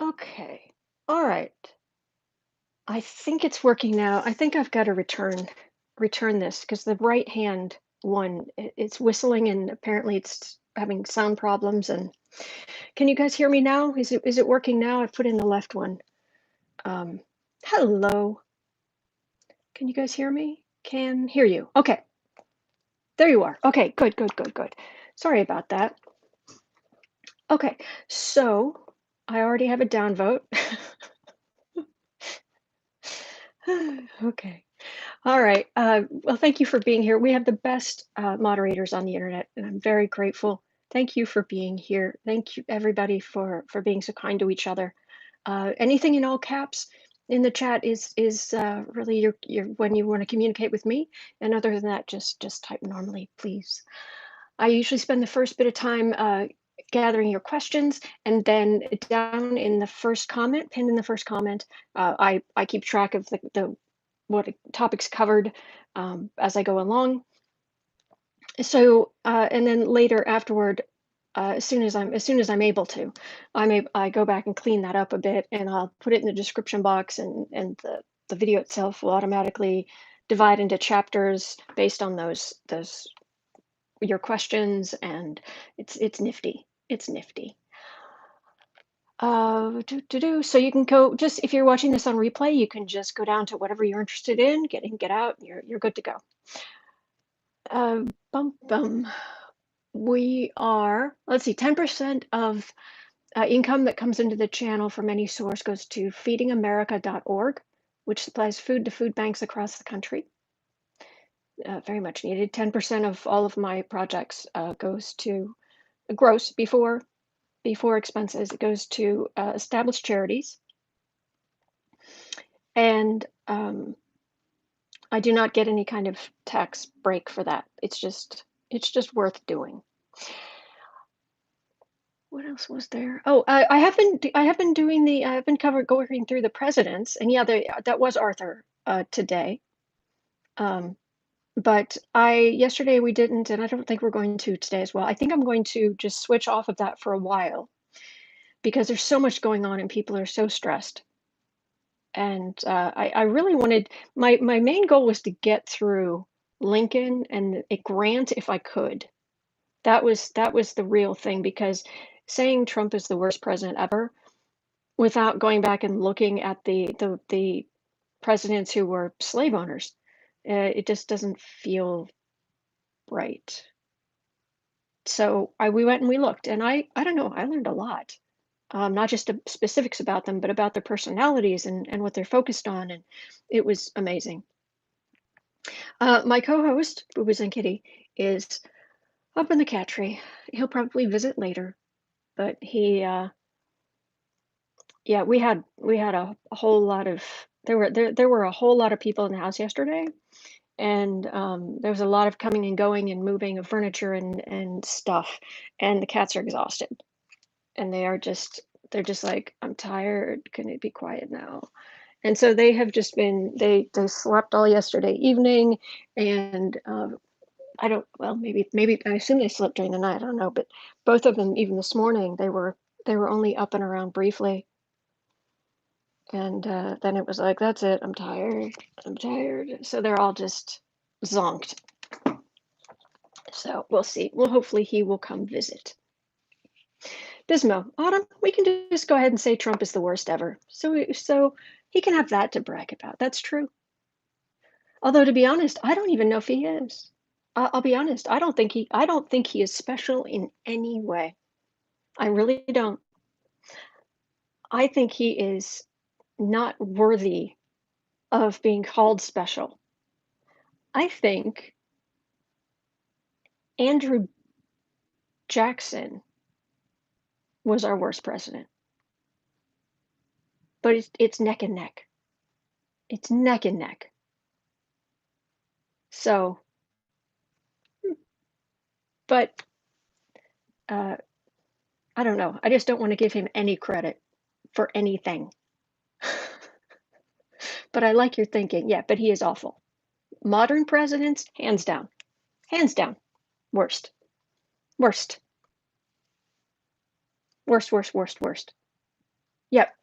Okay. All right. I think it's working now. I think I've got to return this because the right hand one it's whistling and apparently it's having sound problems. And can you guys hear me now? Is it working now? I put in the left one. Um, hello. Can you guys hear me? Can hear you. Okay. There you are. Okay. Good. Good. Good. Good. Sorry about that. Okay. So I already have a downvote. Okay. All right. Well, thank you for being here. We have the best moderators on the internet, and I'm very grateful. Thank you for being here. Thank you, everybody, for being so kind to each other. Anything in all caps in the chat is really your when you want to communicate with me. And other than that, just type normally, please. I usually spend the first bit of time gathering your questions, and then down in the first comment, pinned in the first comment, I keep track of the what topics covered as I go along. So and then later afterward, as soon as I'm able to, I go back and clean that up a bit, and I'll put it in the description box, and the video itself will automatically divide into chapters based on those your questions, and it's nifty. It's nifty. So you can go, just if you're watching this on replay, you can just go down to whatever you're interested in, get in, get out, you're good to go. Bum bum. We are, let's see, 10% of income that comes into the channel from any source goes to feedingamerica.org, which supplies food to food banks across the country. Very much needed. 10% of all of my projects goes to gross before expenses. It goes to established charities, and I do not get any kind of tax break for that. It's just worth doing. What else was there? Oh, I have been doing the I've been going through the presidents, and yeah, that was Arthur today. But yesterday we didn't, and I don't think we're going to today as well. I think I'm going to just switch off of that for a while because there's so much going on and people are so stressed. And I really wanted, my main goal was to get through Lincoln and a grant if I could. That was the real thing, because saying Trump is the worst president ever without going back and looking at the presidents who were slave owners, it just doesn't feel right. So we went and we looked, and I don't know, I learned a lot. Not just the specifics about them, but about their personalities and what they're focused on, and it was amazing. My co-host, Boo Boos and Kitty, is up in the cat tree. He'll probably visit later, but yeah, we had a whole lot of there were a whole lot of people in the house yesterday, and there was a lot of coming and going and moving of furniture and stuff, and the cats are exhausted, and they're just like, I'm tired. Can it be quiet now? And so they have just been they slept all yesterday evening, and I don't, well, maybe I assume they slept during the night. I don't know, but both of them, even this morning, they were only up and around briefly, and then it was like, that's it. I'm tired. I'm tired. So they're all just zonked. So we'll see. Well, hopefully he will come visit. Dismo, Autumn, we can just go ahead and say Trump is the worst ever. So he can have that to brag about. That's true. Although, to be honest, I don't even know if he is. I'll be honest. I don't think he is special in any way. I really don't. I think he is not worthy of being called special. I think Andrew Jackson was our worst president. But it's neck and neck. It's neck and neck. So, but I don't know. I just don't want to give him any credit for anything. But I like your thinking. Yeah, but he is awful. Modern presidents, hands down. Hands down. Worst. Worst. Worst, worst, worst, worst. Yep.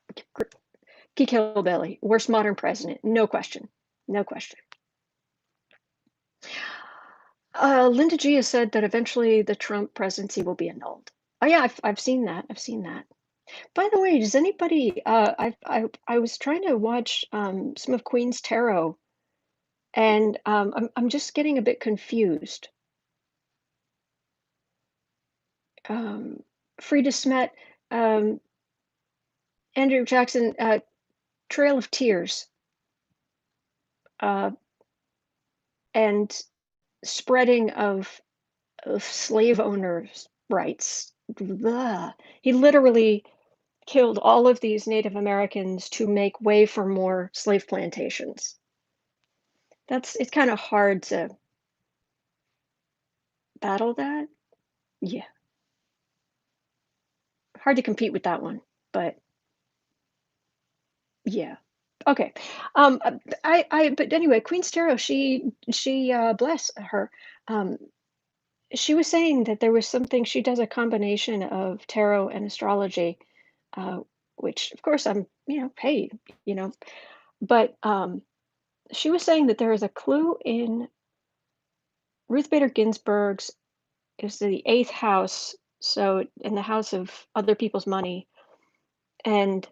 Geek Hillbilly, worst modern president, no question, no question. Linda G has said that eventually the Trump presidency will be annulled. Oh yeah, I've seen that. I've seen that. By the way, does anybody? I was trying to watch some of Queen's Tarot, and I'm just getting a bit confused. Um, Frida Smet, um, Andrew Jackson, Trail of Tears, uh, and spreading of slave owners' rights. Blah. He literally killed all of these Native Americans to make way for more slave plantations. It's kind of hard to battle that. Yeah, hard to compete with that one. But yeah, okay. But anyway, Queen's Tarot. She bless her. Um, she was saying that there was something. She does a combination of tarot and astrology, uh, which of course I'm. Hey, you know. But she was saying that there is a clue in Ruth Bader Ginsburg's. It was the eighth house, so in the house of other people's money, and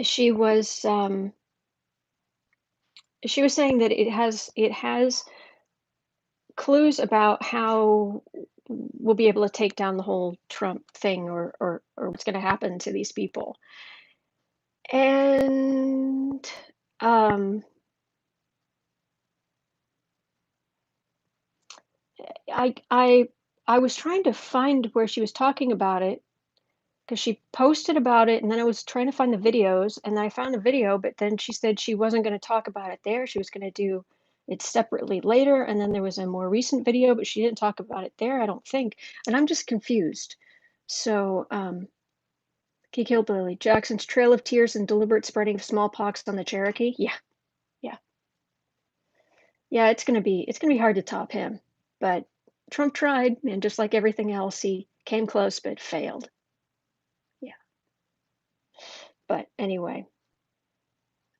she was um, she was saying that it has clues about how we'll be able to take down the whole Trump thing, or what's going to happen to these people. And um, I I I was trying to find where she was talking about it because she posted about it, and then I was trying to find the videos, and then I found a video, but then she said she wasn't going to talk about it there. She was going to do it separately later, and then there was a more recent video, but she didn't talk about it there, I don't think. And I'm just confused. So, Geek Hillbilly, Jackson's Trail of Tears and deliberate spreading of smallpox on the Cherokee. Yeah, yeah, yeah. It's gonna be hard to top him, but Trump tried, and just like everything else, he came close but failed. Yeah, but anyway.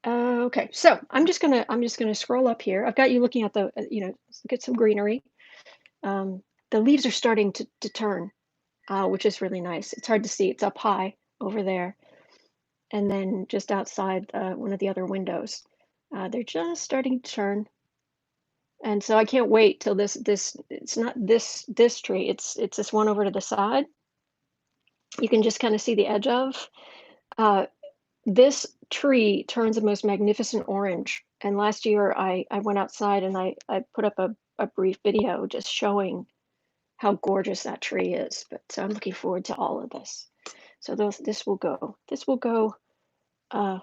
Okay, so I'm just gonna scroll up here. I've got you looking at let's look at some greenery. Um, the leaves are starting to turn, which is really nice. It's hard to see. It's up high over there, and then just outside one of the other windows, they're just starting to turn. And so I can't wait till this. It's not this tree. It's this one over to the side. You can just kind of see the edge of. Uh, This tree turns the most magnificent orange, and last year I went outside and I put up a brief video just showing how gorgeous that tree is. But so I'm looking forward to all of this. So this will go uh,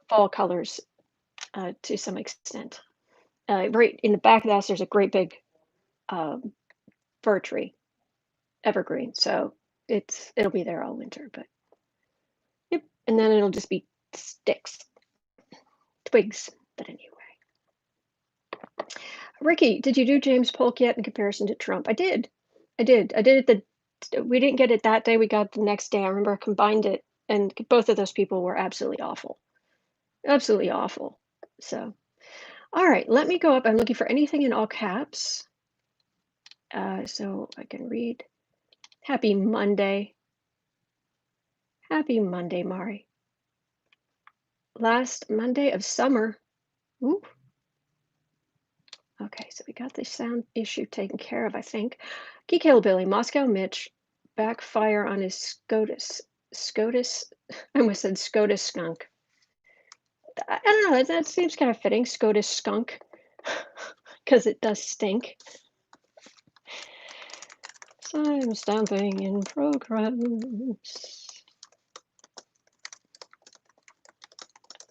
fall colors to some extent. Right in the back of the house, there's a great big um, fir tree, evergreen. So it'll be there all winter. But yep, and then it'll just be sticks, twigs. But anyway. Ricky, did you do James Polk yet in comparison to Trump? I did. I did it we didn't get it that day, we got it the next day. I remember I combined it, and both of those people were absolutely awful. Absolutely awful. So, all right, let me go up. I'm looking for anything in all caps. So I can read. Happy Monday. Happy Monday, Mari. Last Monday of summer. Ooh. Okay, so we got the sound issue taken care of, I think. Geek Hillbilly, MoscowMitch, backfire on his SCOTUS, I almost said SCOTUS skunk. I don't know, that seems kind of fitting, SCOTUS skunk, because it does stink. Time stamping in progress.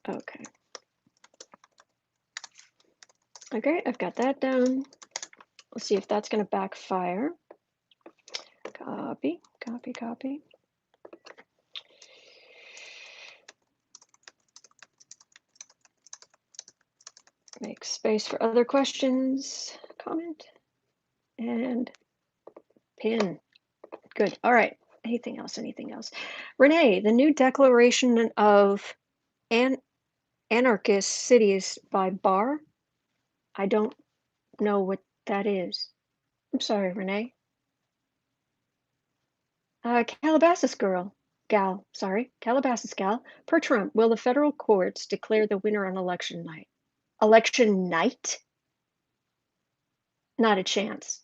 Okay. Okay, I've got that down. Let's see if that's going to backfire. Copy, copy, copy. Make space for other questions, comment, and pin. Good. All right. Anything else? Anything else? Renee, the new declaration of an anarchist cities by Barr. I don't know what that is. I'm sorry, Renee. Calabasas gal, sorry, Calabasas gal. Per Trump, will the federal courts declare the winner on election night? Election night? Not a chance.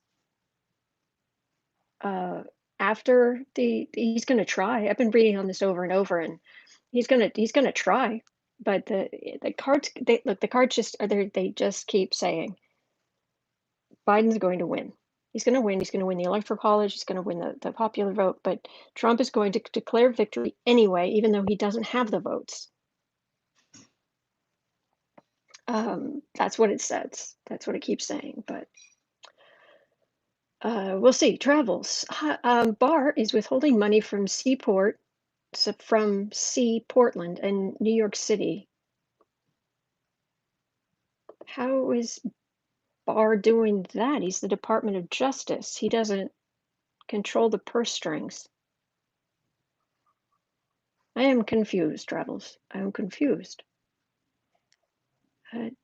Uh, After he's going to try. I've been reading on this over and over, and he's gonna try. But the cards, they look, the cards just are there. They just keep saying Biden's going to win. He's going to win. He's going to win the electoral college. He's going to win the popular vote. But Trump is going to declare victory anyway, even though he doesn't have the votes. That's what it says. That's what it keeps saying. But we'll see. Travels. Barr is withholding money from Portland and New York City. How is Barr doing that? He's the Department of Justice. He doesn't control the purse strings. I am confused, Travels. I am confused.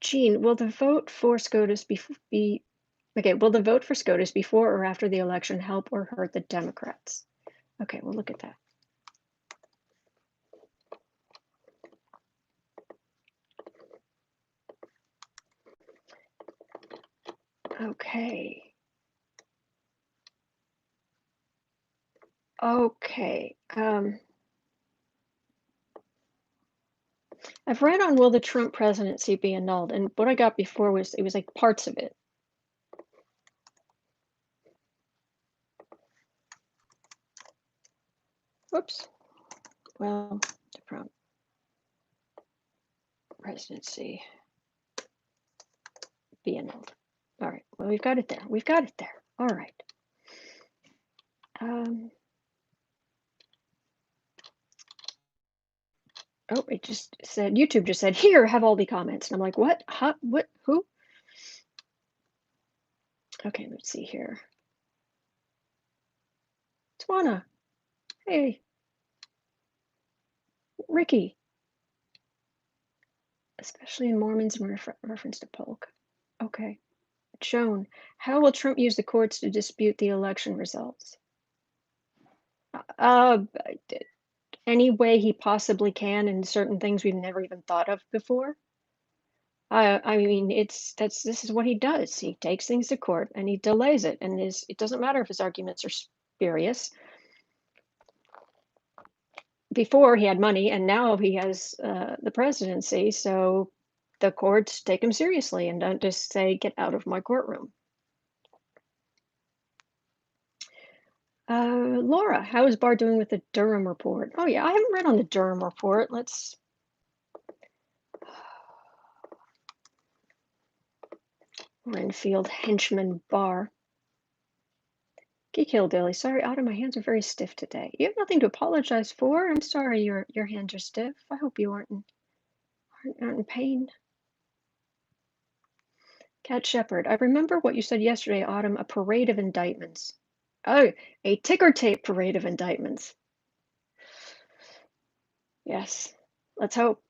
Jean, will the vote for SCOTUS will the vote for SCOTUS before or after the election help or hurt the Democrats? Okay, we'll look at that. Okay. Okay. I've read on will the Trump presidency be annulled, and what I got before was it was like parts of it. Whoops. Well, the Trump presidency be annulled. All right. Well, we've got it there. We've got it there. All right. Oh, it just said, YouTube just said, here, have all the comments. And I'm like, what? Huh? What? Who? Okay, let's see here. Twana. Hey. Ricky. Especially in Mormons in reference to Polk. Okay. Joan. How will Trump use the courts to dispute the election results? Any way he possibly can, and certain things we've never even thought of before. I mean, this is what he does. He takes things to court and he delays it, and it doesn't matter if his arguments are spurious. Before he had money, and now he has the presidency, so the courts take him seriously and don't just say, "Get out of my courtroom." Laura, how is Barr doing with the Durham report? Oh yeah, I haven't read on the Durham report. Let's. Renfield-Henchman Barr. Geek Hillbilly, sorry, Autumn, my hands are very stiff today. You have nothing to apologize for. I'm sorry your hands are stiff. I hope you aren't in pain. Cat Shepherd, I remember what you said yesterday, Autumn, a parade of indictments. Oh, a ticker tape parade of indictments. Yes, let's hope.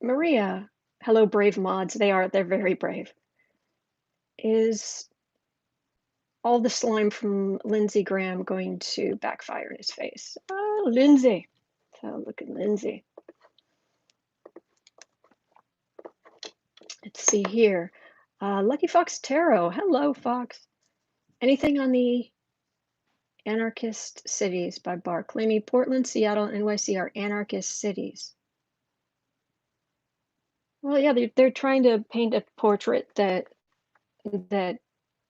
Maria, hello, brave mods. They're very brave. Is all the slime from Lindsey Graham going to backfire in his face? Oh, Lindsey. So look at Lindsey. Let's see here. Lucky Fox Tarot. Hello, Fox. Anything on the anarchist cities by Barr, claiming Portland, Seattle, and NYC are anarchist cities. Well, yeah, they're trying to paint a portrait that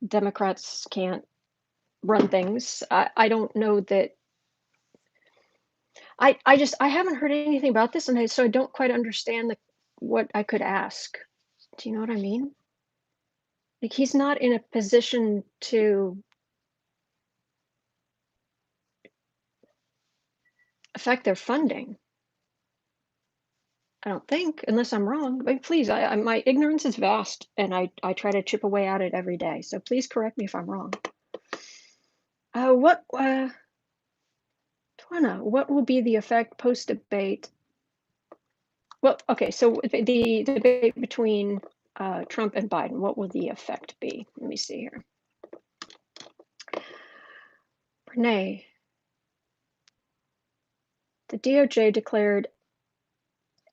Democrats can't run things. I don't know that. I haven't heard anything about this, and so I don't quite understand what I could ask. Do you know what I mean? Like, he's not in a position to affect their funding. I don't think, unless I'm wrong. But please, my ignorance is vast, and I try to chip away at it every day. So please correct me if I'm wrong. What? Anna, what will be the effect post-debate? Well, okay, so the debate between Trump and Biden, what will the effect be? Let me see here. Renee, the DOJ declared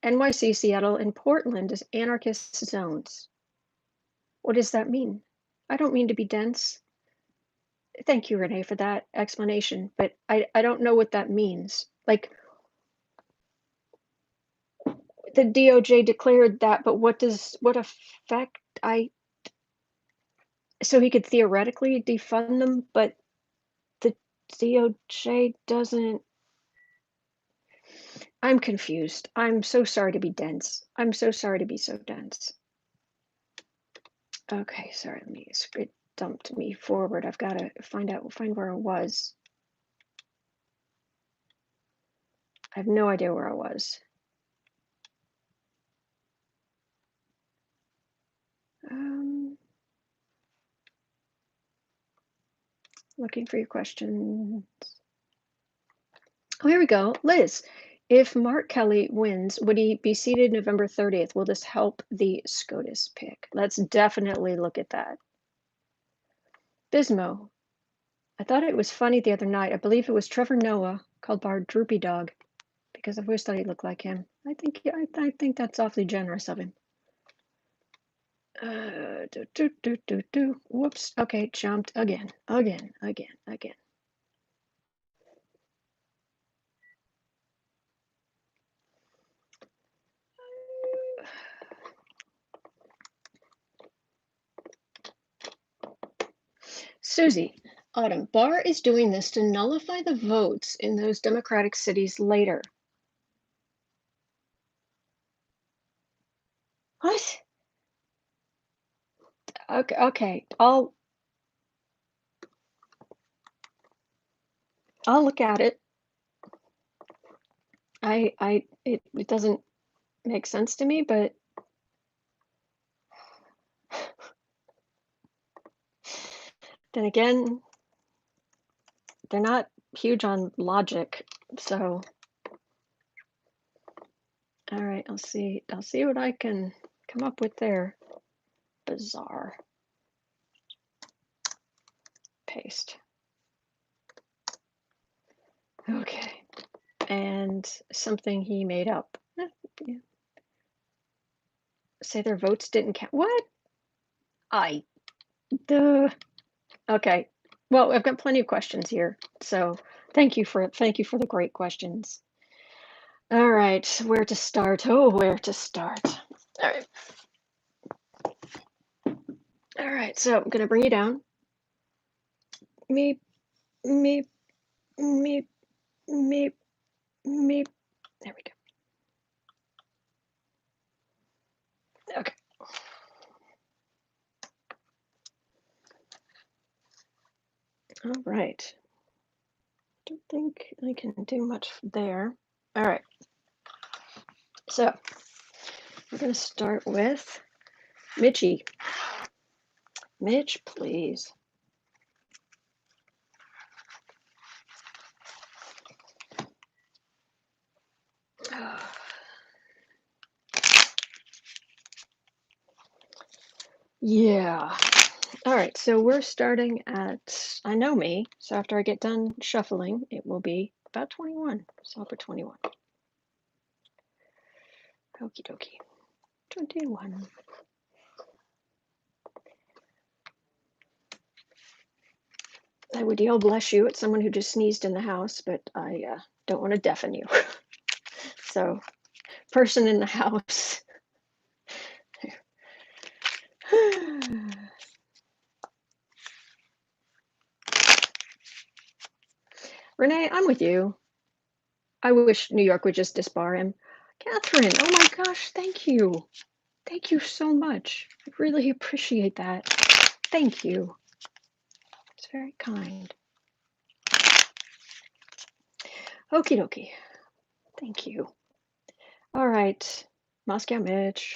NYC, Seattle, and Portland as anarchist zones. What does that mean? I don't mean to be dense. Thank you, Renee, for that explanation, but I don't know what that means. Like, the DOJ declared that, but what effect so he could theoretically defund them, but the DOJ doesn't. I'm confused. I'm so sorry to be dense. I'm so sorry to be so dense. Okay, sorry, it dumped me forward. I've got to find where I was. I have no idea where I was. Looking for your questions. Oh, here we go. Liz, if Mark Kelly wins, would he be seated November 30th? Will this help the SCOTUS pick? Let's definitely look at that. Bismo, I thought it was funny the other night. I believe it was Trevor Noah called Barr Droopy Dog because I've always thought he looked like him. I think that's awfully generous of him. Whoops. Okay, jumped again. Susie, Autumn, Barr is doing this to nullify the votes in those Democratic cities later. What? Okay. I'll look at it. It doesn't make sense to me, but then again, they're not huge on logic, so all right, I'll see what I can come up with there. Bizarre. Paste. Okay. And something he made up. Yeah. Say their votes didn't count. What? Okay. Well, I've got plenty of questions here, so thank you for the great questions. All right, where to start? Oh, where to start? All right. So I'm gonna bring you down. Meep, meep, meep, meep, meep. There we go. Okay. All right. Don't think I can do much there. All right. So we're going to start with Mitchie. Mitch, please. Yeah. All right, so we're starting at, I know me, so after I get done shuffling, it will be about 21. So I'll put 21. Okie dokie. 21. I would yell bless you at someone who just sneezed in the house, but I don't want to deafen you. So, person in the house. Renee, I'm with you. I wish New York would just disbar him. Catherine, oh my gosh, thank you. Thank you so much. I really appreciate that. Thank you. It's very kind. Okie dokie. Thank you. All right. MoscowMitch.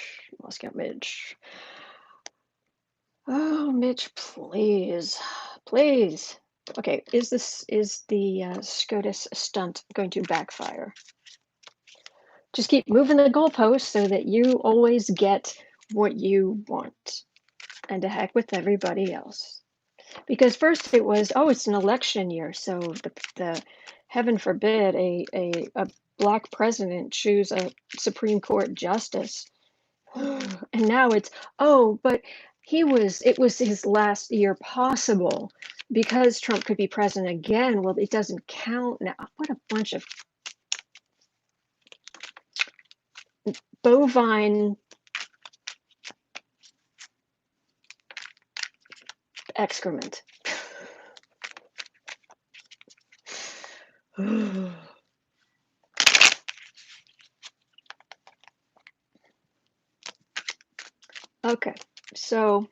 Oh, Mitch, please. Please. Okay, is the SCOTUS stunt going to backfire? Just keep moving the goalposts so that you always get what you want, and to heck with everybody else. Because first it was, oh, it's an election year, so the heaven forbid a black president choose a Supreme Court justice. And now it's, oh, but it was his last year possible because Trump could be president again. Well, it doesn't count now. What a bunch of bovine excrement. Okay, so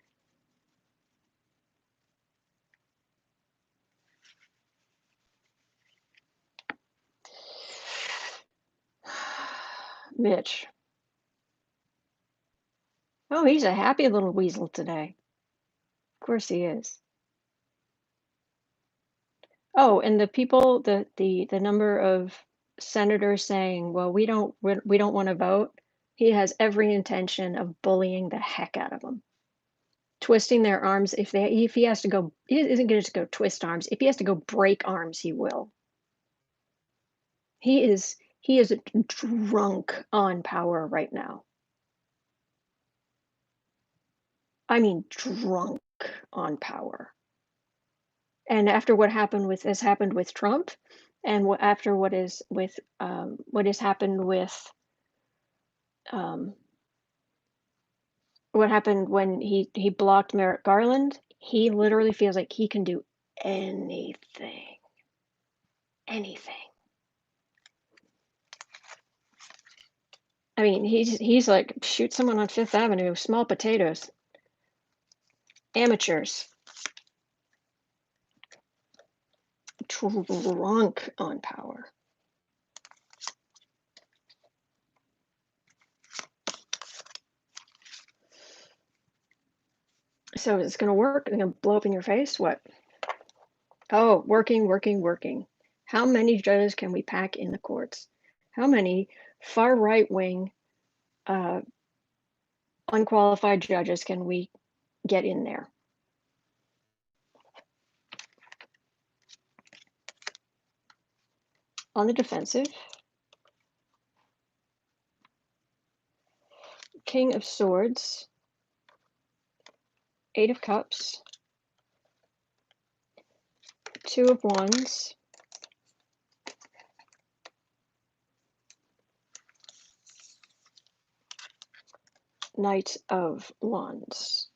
Mitch. Oh, he's a happy little weasel today. Of course he is. Oh, and the people, the number of senators saying, "Well, we don't want to vote." He has every intention of bullying the heck out of them, twisting their arms. If he has to go, he isn't going to go twist arms. If he has to go break arms, he will. He is drunk on power right now. I mean, drunk on power. And after has happened with Trump, and after what has happened with um, what happened when he blocked Merrick Garland, he literally feels like he can do anything, anything. I mean, he's like, shoot someone on Fifth Avenue, small potatoes, amateurs, drunk on power. So is it going to work? It's going to blow up in your face? What? Oh, working, working, working. How many judges can we pack in the courts? How many far right wing, unqualified judges can we get in there? On the defensive, King of Swords, Eight of Cups, Two of Wands, Knight of Wands.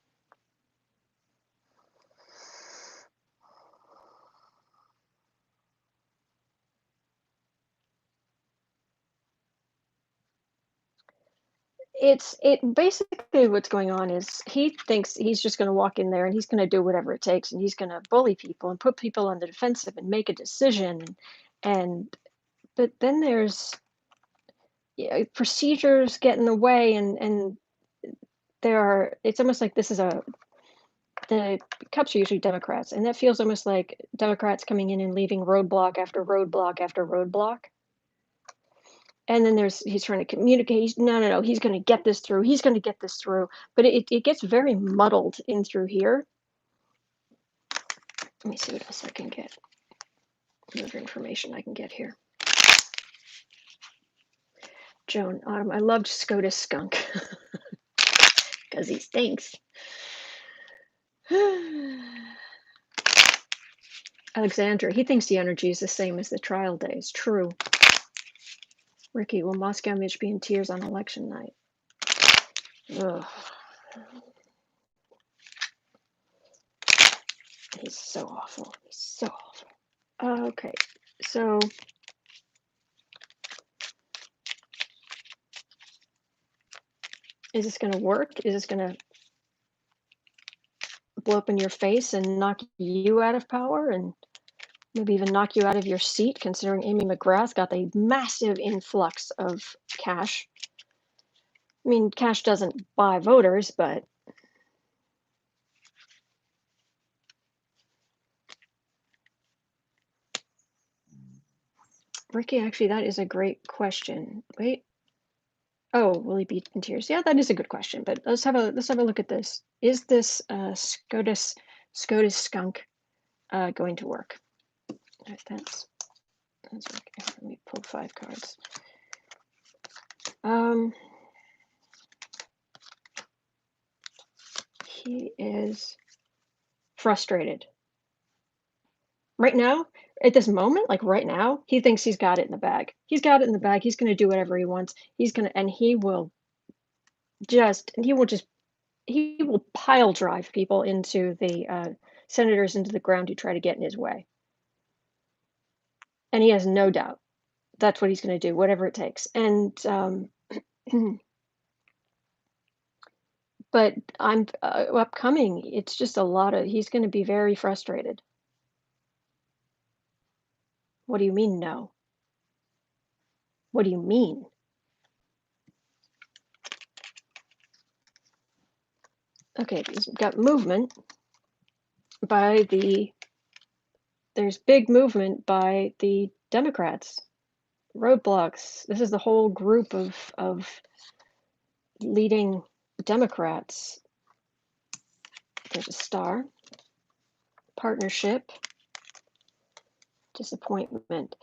It basically what's going on is he thinks he's just going to walk in there and he's going to do whatever it takes, and he's going to bully people and put people on the defensive and make a decision, and but then there's procedures get in the way, and it's almost like the cups are usually Democrats, and that feels almost like Democrats coming in and leaving roadblock after roadblock after roadblock. And then he's trying to communicate. No, he's going to get this through. He's going to get this through. But it gets very muddled in through here. Let me see what else I can get. What other information I can get here. Joan Autumn. I loved SCOTUS Skunk because he stinks. Alexandra. He thinks the energy is the same as the trial days. True. Ricky. Will MoscowMitch be in tears on election night? Ugh. He's so awful. He's so awful. Okay, so is this going to work? Is this going to blow up in your face and knock you out of power, and maybe even knock you out of your seat, considering Amy McGrath got a massive influx of cash? I mean, cash doesn't buy voters, but Ricky, actually, that is a great question. Wait. Oh, will he be in tears? Yeah, that is a good question. But let's have a look at this. Is this SCOTUS Skunk going to work? That's okay. Let me pull 5 cards. He is frustrated right now. At this moment, like right now, he thinks he's got it in the bag. He's got it in the bag. He's going to do whatever he wants. And he will just he will pile drive people into the senators into the ground who try to get in his way. And he has no doubt that's what he's going to do, whatever it takes. And but I'm upcoming. It's just a lot of. He's going to be very frustrated. What do you mean, no? What do you mean? Okay, we've got movement by the. There's big movement by the Democrats. Roadblocks. This is the whole group of leading Democrats. There's a star. Partnership. Disappointment.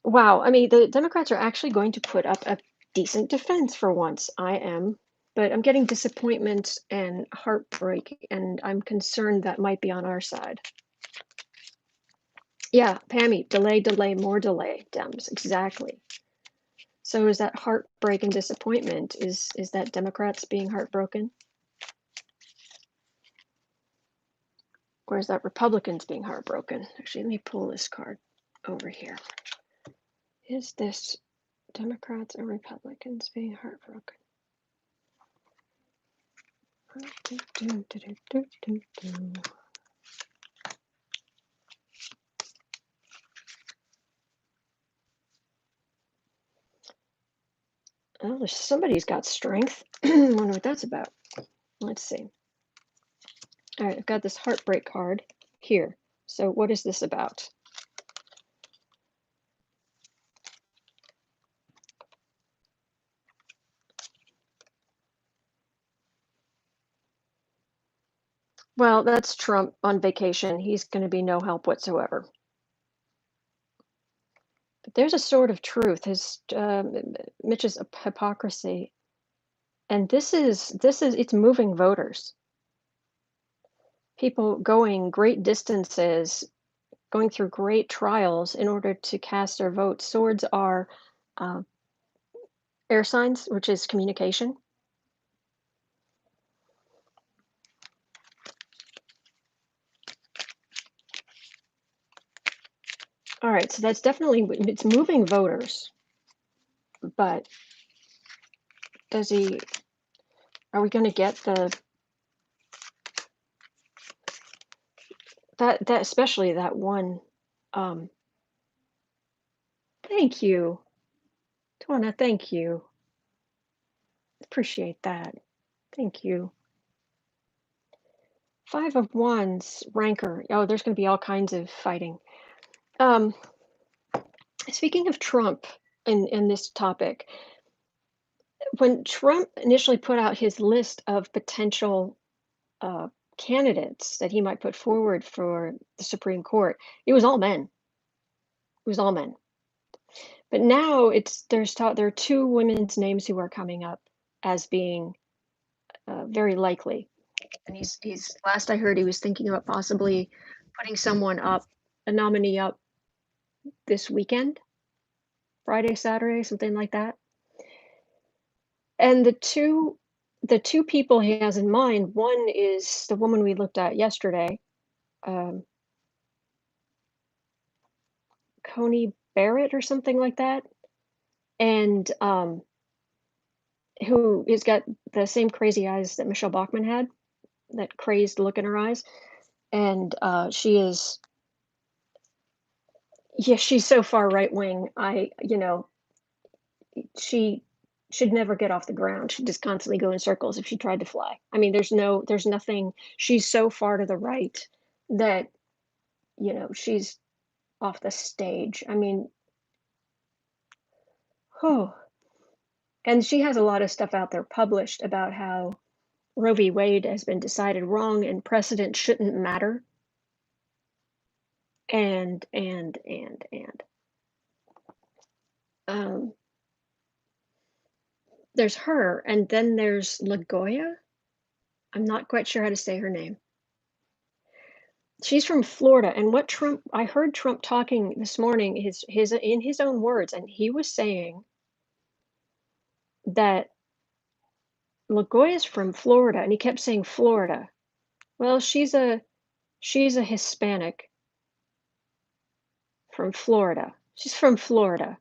Wow, I mean, the Democrats are actually going to put up a decent defense for once. But I'm getting disappointment and heartbreak, and I'm concerned that might be on our side. Yeah, Pammy, delay, more delay, Dems, exactly. So is that heartbreak and disappointment? Is that Democrats being heartbroken? Or is that Republicans being heartbroken? Actually, let me pull this card over here. Is this Democrats or Republicans being heartbroken? Oh, somebody's got strength. I wonder what that's about. Let's see. All right, I've got this heartbreak card here. So what is this about? Well, that's Trump on vacation. He's going to be no help whatsoever. But there's a sort of truth. Mitch's hypocrisy, and it's moving voters. People going great distances, going through great trials in order to cast their vote. Swords are uh, air signs, which is communication. All right, so that's definitely, it's moving voters, but are we going to get that especially that one, um, thank you, Twana, thank you. Appreciate that. Thank you. 5 of Wands, rancor. Oh, there's going to be all kinds of fighting. Speaking of Trump in this topic, when Trump initially put out his list of potential uh, candidates that he might put forward for the Supreme Court, it was all men. It was all men. But now there are 2 women's names who are coming up as being very likely. And he's last I heard he was thinking about possibly putting someone up, a nominee up this weekend, Friday, Saturday, something like that. And the two people he has in mind, one is the woman we looked at yesterday, um, Coney Barrett or something like that, and who has got the same crazy eyes that Michelle Bachmann had, that crazed look in her eyes, and she's so far right wing. She should never get off the ground. She'd just constantly go in circles if she tried to fly. I mean, there's nothing. She's so far to the right that she's off the stage. I mean, Oh, and she has a lot of stuff out there published about how Roe v. Wade has been decided wrong and precedent shouldn't matter. And um, there's her, and then there's LaGoya. I'm not quite sure how to say her name. She's from Florida, and what Trump I heard Trump talking this morning, his in his own words, and he was saying that LaGoya's from Florida, and he kept saying Florida. Well, she's a Hispanic from Florida. She's from Florida.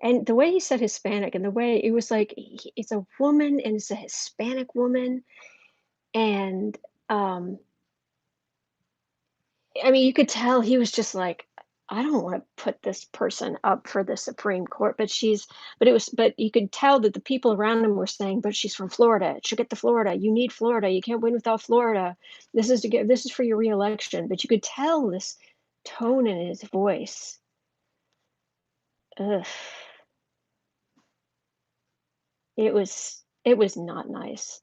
And the way he said Hispanic and the way it was like it's a woman and it's a Hispanic woman. And I mean, you could tell he was just like, I don't want to put this person up for the Supreme Court, but you could tell that the people around him were saying, but she's from Florida. It should get to Florida. You need Florida. You can't win without Florida. This is for your reelection. But you could tell this tone in his voice. Ugh. It was not nice.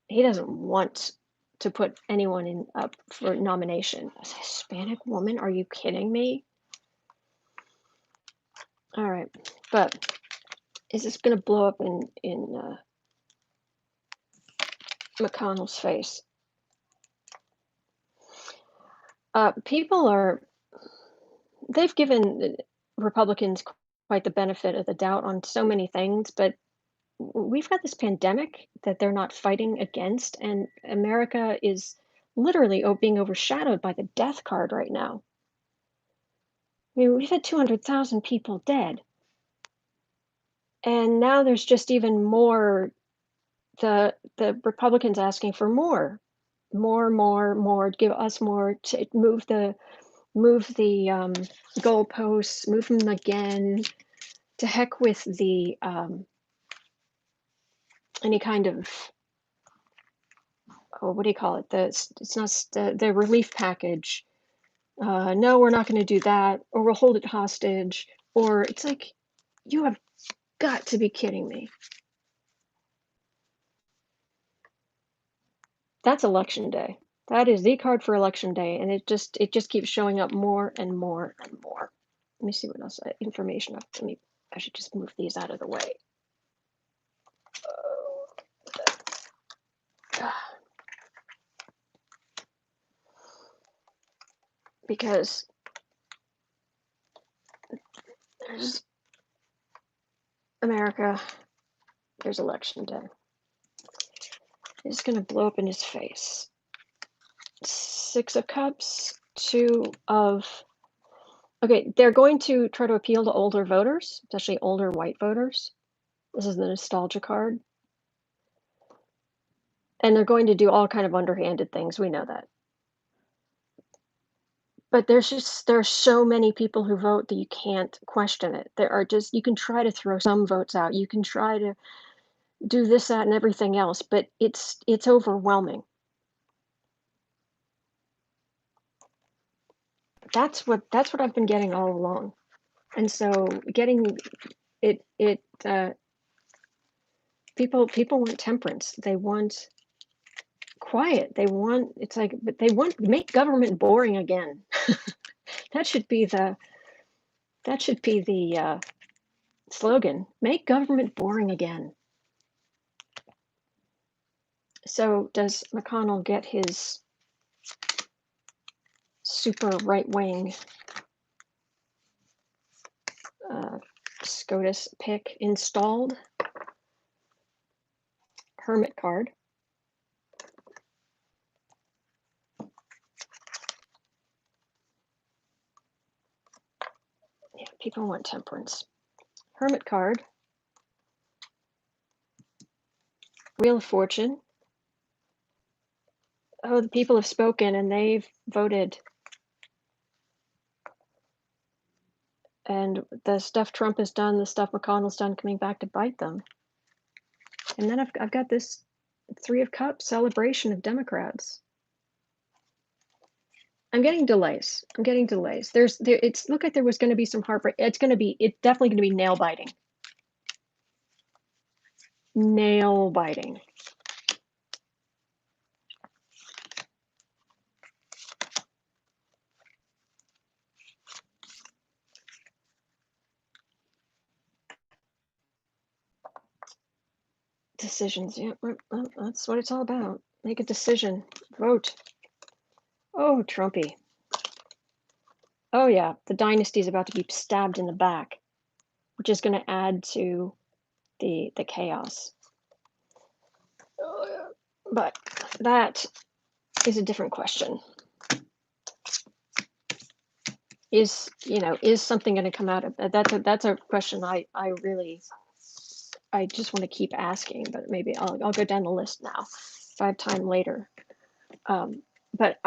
He doesn't want to put anyone in up for nomination. A Hispanic woman? Are you kidding me? All right, but is this going to blow up in McConnell's face? They've given Republicans quite the benefit of the doubt on so many things, but we've got this pandemic that they're not fighting against, and America is literally being overshadowed by the death card right now. I mean, we've had 200,000 people dead. And now there's just even more, the Republicans asking for more. More, give us more, to move the goalposts, move them again. To heck with the any kind of, oh, what do you call it? It's not the relief package. No, we're not going to do that, or we'll hold it hostage, or it's like, you have got to be kidding me. That's election day. That is the card for election day, and it just keeps showing up more and more and more. Let me see what else information up to me. I should just move these out of the way. Because there's America, there's election day. It's gonna blow up in his face. 6 of Cups, 2 of. Okay, they're going to try to appeal to older voters, especially older white voters. This is the nostalgia card. And they're going to do all kind of underhanded things. We know that. But there's so many people who vote that you can't question it. You can try to throw some votes out. You can try to do this, that, and everything else, but it's overwhelming. That's what I've been getting all along. And so getting it people want temperance. They want quiet. But they want make government boring again. That should be the slogan. Make government boring again. So does McConnell get his super right-wing SCOTUS pick installed? Hermit card. Yeah, people want temperance. Hermit card. Wheel of Fortune. Oh, the people have spoken and they've voted. And the stuff Trump has done, the stuff McConnell's done, coming back to bite them. And then I've got this 3 of Cups, celebration of Democrats. I'm getting delays. I'm getting delays. It's look like there was going to be some heartbreak. It's definitely going to be nail biting. Nail biting. Decisions. Yeah, that's what it's all about. Make a decision. Vote. Oh, Trumpy. Oh yeah, the dynasty is about to be stabbed in the back, which is going to add to the chaos. But that is a different question. Is something going to come out of that? That's a question I just want to keep asking, but maybe I'll go down the list now if I have time later. But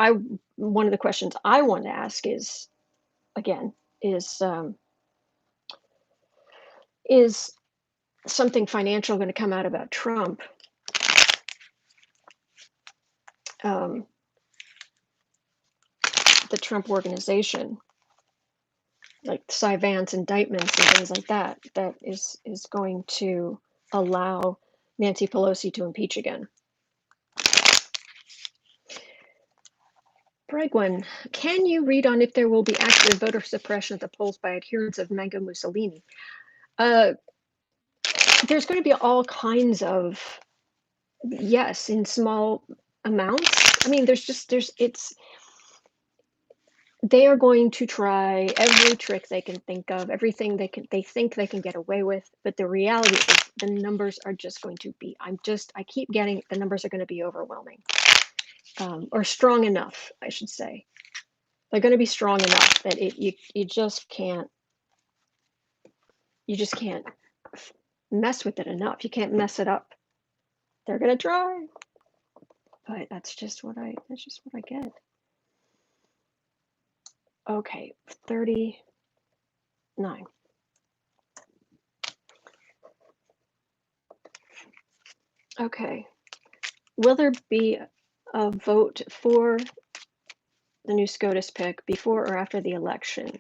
one of the questions I want to ask is, again, is something financial going to come out about Trump? The Trump organization, like Cy Vance indictments and things like that, that is going to allow Nancy Pelosi to impeach again. Bregwin, can you read on if there will be active voter suppression at the polls by adherents of Mango Mussolini? There's going to be all kinds of, yes, in small amounts. I mean, they are going to try every trick they can think of, everything they think they can get away with, but the reality is the numbers are just going to be, I keep getting, the numbers are going to be overwhelming, or strong enough, I should say. They're going to be strong enough that you just can't mess with it enough. You can't mess it up. They're going to try, but that's just what I get. Okay, 39. Okay. Will there be a vote for the new SCOTUS pick before or after the election?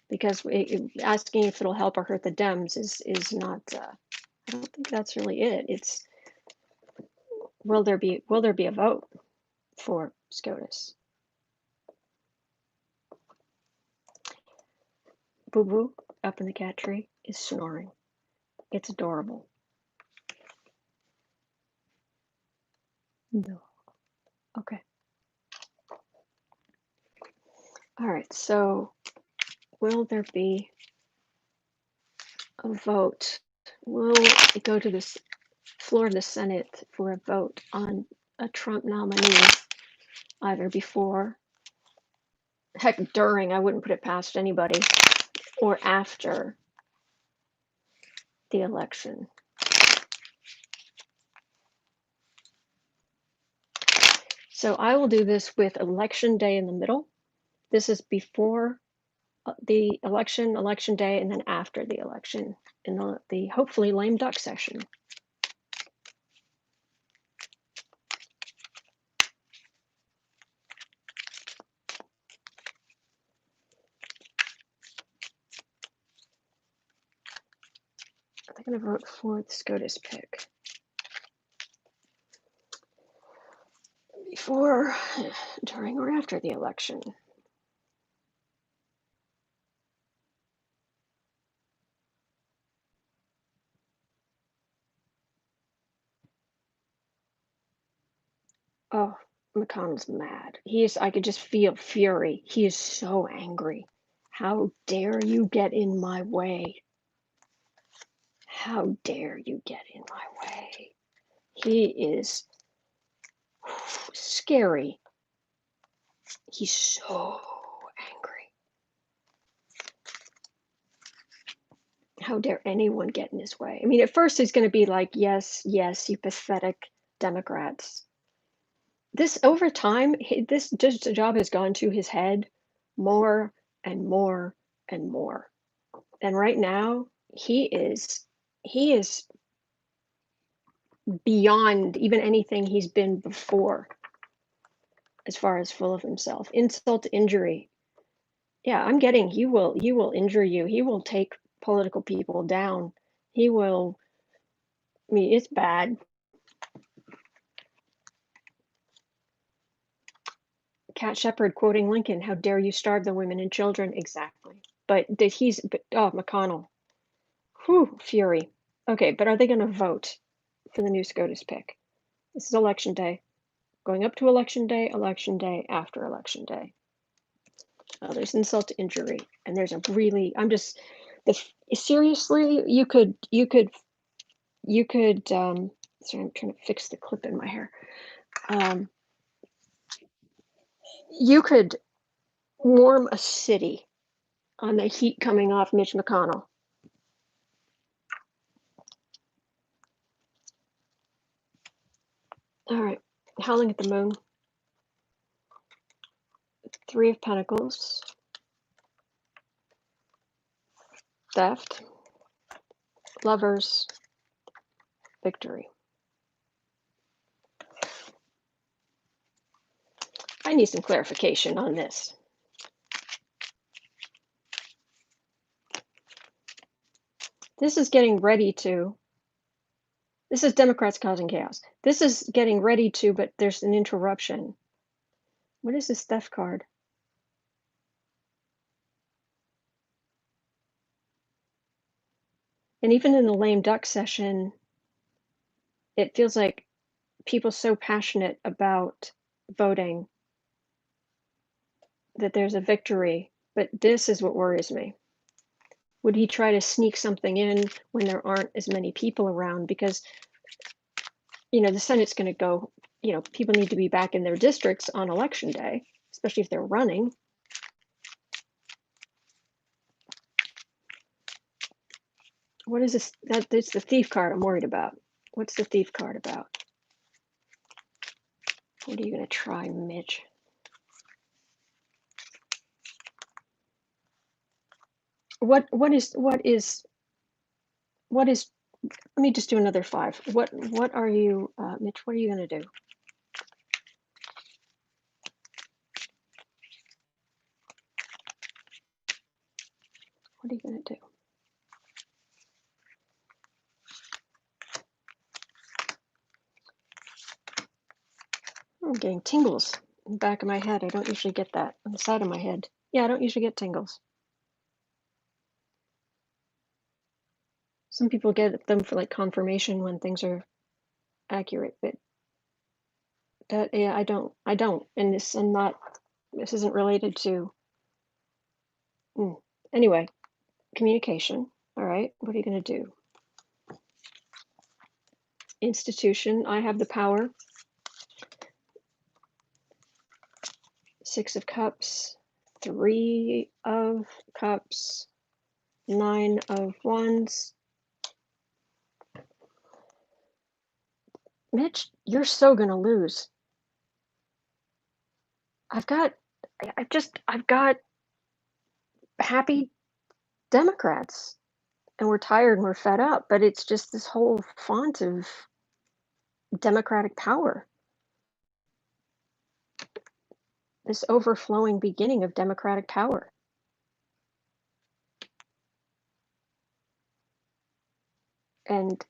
Because asking if it'll help or hurt the Dems is not, I don't think that's really it. It's, will there be a vote for SCOTUS? Boo Boo up in the cat tree is snoring. It's adorable. No. Okay. All right, so will there be a vote? Will it go to the floor of the Senate for a vote on a Trump nominee either before, heck, during, I wouldn't put it past anybody, or after the election? So I will do this with election day in the middle. This is before the election day, and then after the election in the hopefully lame duck session. They're going to vote for the SCOTUS pick before, during, or after the election. Oh, McConnell's mad. I could just feel fury. He is so angry. How dare you get in my way? How dare you get in my way? He is scary. He's so angry. How dare anyone get in his way? I mean, at first he's going to be like, yes, yes, you pathetic Democrats. This, over time, this just job has gone to his head more and more and more. And right now, he is beyond even anything he's been before. as far as full of himself. Insult to injury. Yeah, I'm getting he will injure you. He will take political people down. He will, I mean, it's bad. Cat Shepard quoting Lincoln, "How dare you starve the women and children?" Exactly. But oh, McConnell. Whew, fury. Okay, but are they going to vote for the new SCOTUS pick? This is election day. Going up to election day, after election day. There's insult to injury, and there's a really. Seriously, you could. Sorry, I'm trying to fix the clip in my hair. You could warm a city on the heat coming off Mitch McConnell. All right, Howling at the Moon. Three of Pentacles. Theft. Lovers. Victory. I need some clarification on this. This is getting ready to. This is Democrats causing chaos. This is getting ready to, but there's an interruption. What is this theft card? And even in the lame duck session, it feels like people so passionate about voting that there's a victory. But this is what worries me. Would he try to sneak something in when there aren't as many people around? Because, the Senate's going to go, people need to be back in their districts on election day, especially if they're running. What is this? That's the thief card I'm worried about. What's the thief card about? What are you going to try, Mitch? What is let me just do another 5. What are you, Mitch, what are you going to do? What are you going to do? I'm getting tingles in the back of my head. I don't usually get that on the side of my head. Yeah, I don't usually get tingles. Some people get them for like confirmation when things are accurate, but I don't. And this isn't related to. Anyway, communication. All right, what are you going to do? Institution, I have the power. 6 of Cups, 3 of Cups, 9 of Wands. Mitch, you're so gonna lose. I've got happy Democrats, and we're tired and we're fed up, but it's just this whole font of Democratic power. This overflowing beginning of Democratic power. And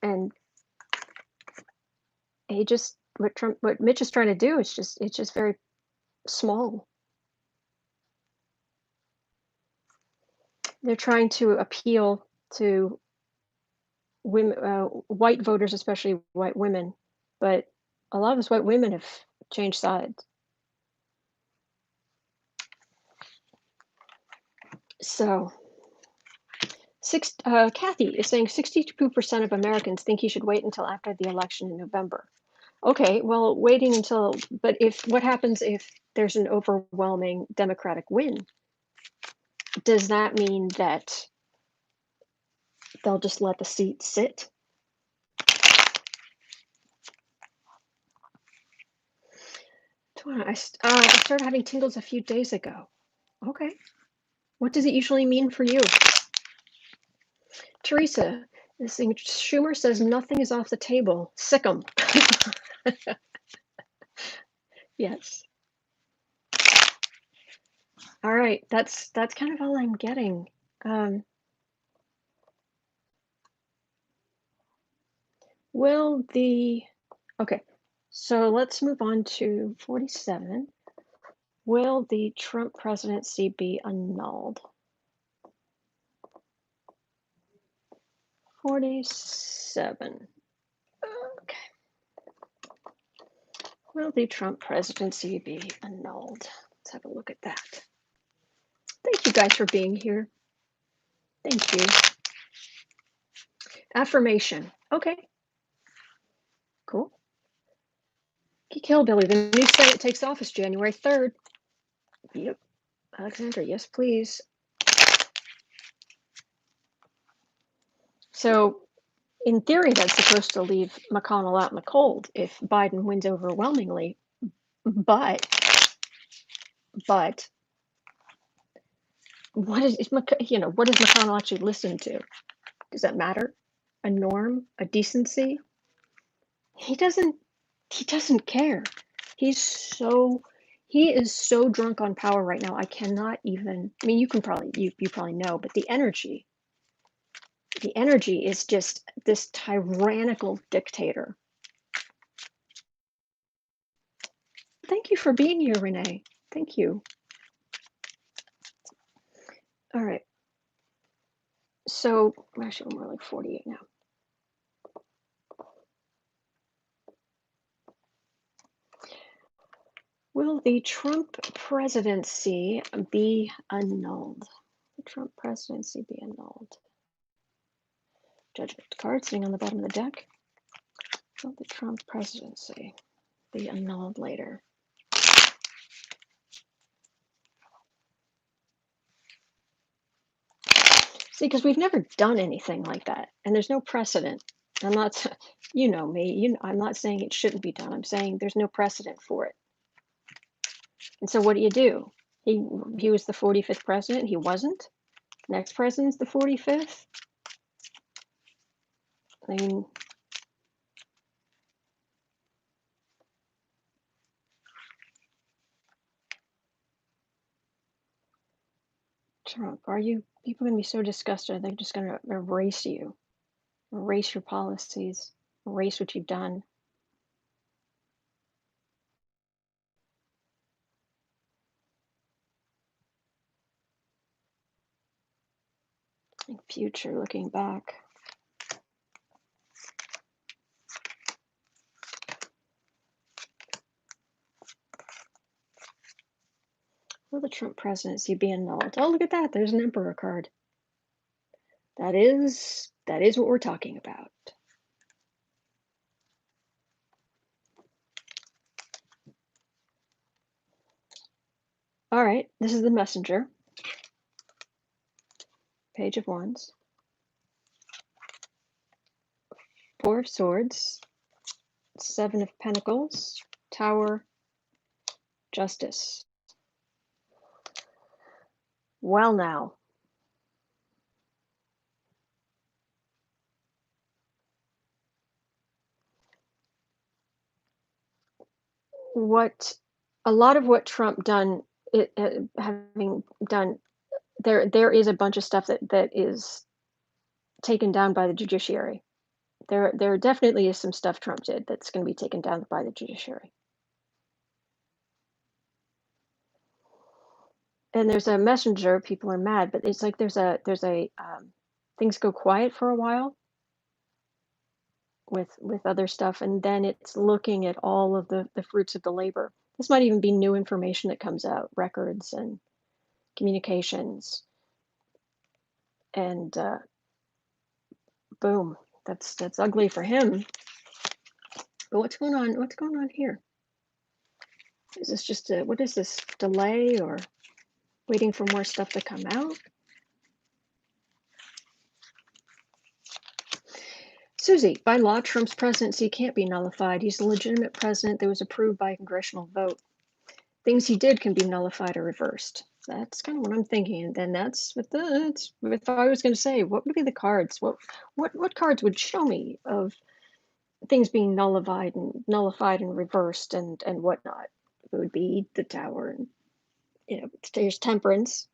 what Mitch is trying to do is it's just very small. They're trying to appeal to women, white voters, especially white women, but a lot of us white women have changed sides. So, Kathy is saying 62% of Americans think he should wait until after the election in November. Okay, well, but what happens if there's an overwhelming Democratic win? Does that mean that they'll just let the seat sit? I started having tingles a few days ago. Okay. What does it usually mean for you? Teresa, this thing, Schumer says nothing is off the table. Sick 'em. Yes. All right, that's kind of all I'm getting. Um, will the okay, so let's move on to 47. Will the Trump presidency be annulled? 47. Okay. Will the Trump presidency be annulled? Let's have a look at that. Thank you guys for being here. Thank you. Affirmation. Okay, cool. Hillbilly, the new Senate takes office January 3rd. Yep. Alexandra, yes, please. So, in theory, that's supposed to leave McConnell out in the cold if Biden wins overwhelmingly. But what is what does McConnell actually listen to? Does that matter? A norm, a decency? He doesn't. He doesn't care. He's so. He is so drunk on power right now. I cannot even. I mean, you probably know, but the energy is just this tyrannical dictator. Thank you for being here, Renee. Thank you. All right. So actually, we're like 48 now. Will the Trump presidency be annulled? The Trump presidency be annulled? Judgment card sitting on the bottom of the deck. Will the Trump presidency be annulled later? See, because we've never done anything like that, and there's no precedent. I'm not, you know me, I'm not saying it shouldn't be done. I'm saying there's no precedent for it. And so what do? He was the 45th president. He wasn't. Next president's the 45th. I mean, Trump, are you people gonna be so disgusted they're just gonna erase you, erase your policies, erase what you've done. In future, looking back. Will the Trump presidency be annulled? Oh, look at that. There's an emperor card. That is what we're talking about. All right, this is the messenger. Page of Wands. Four of Swords. Seven of Pentacles. Tower. Justice. Well, now. A lot of what Trump done, having done, there is a bunch of stuff that is taken down by the judiciary. There definitely is some stuff Trump did that's going to be taken down by the judiciary. And there's a messenger. People are mad, but it's like there's a things go quiet for a while with other stuff, and then it's looking at all of the fruits of the labor. This might even be new information that comes out, records and communications, and boom, that's ugly for him. But what's going on? What's going on here? Is this just what is this, delay or waiting for more stuff to come out? Susie, by law, Trump's presidency can't be nullified. He's a legitimate president that was approved by a congressional vote. Things he did can be nullified or reversed. That's kind of what I'm thinking. And then that's with if I was going to say, what would be the cards? What cards would show me of things being nullified and reversed and whatnot? It would be the Tower and There's temperance,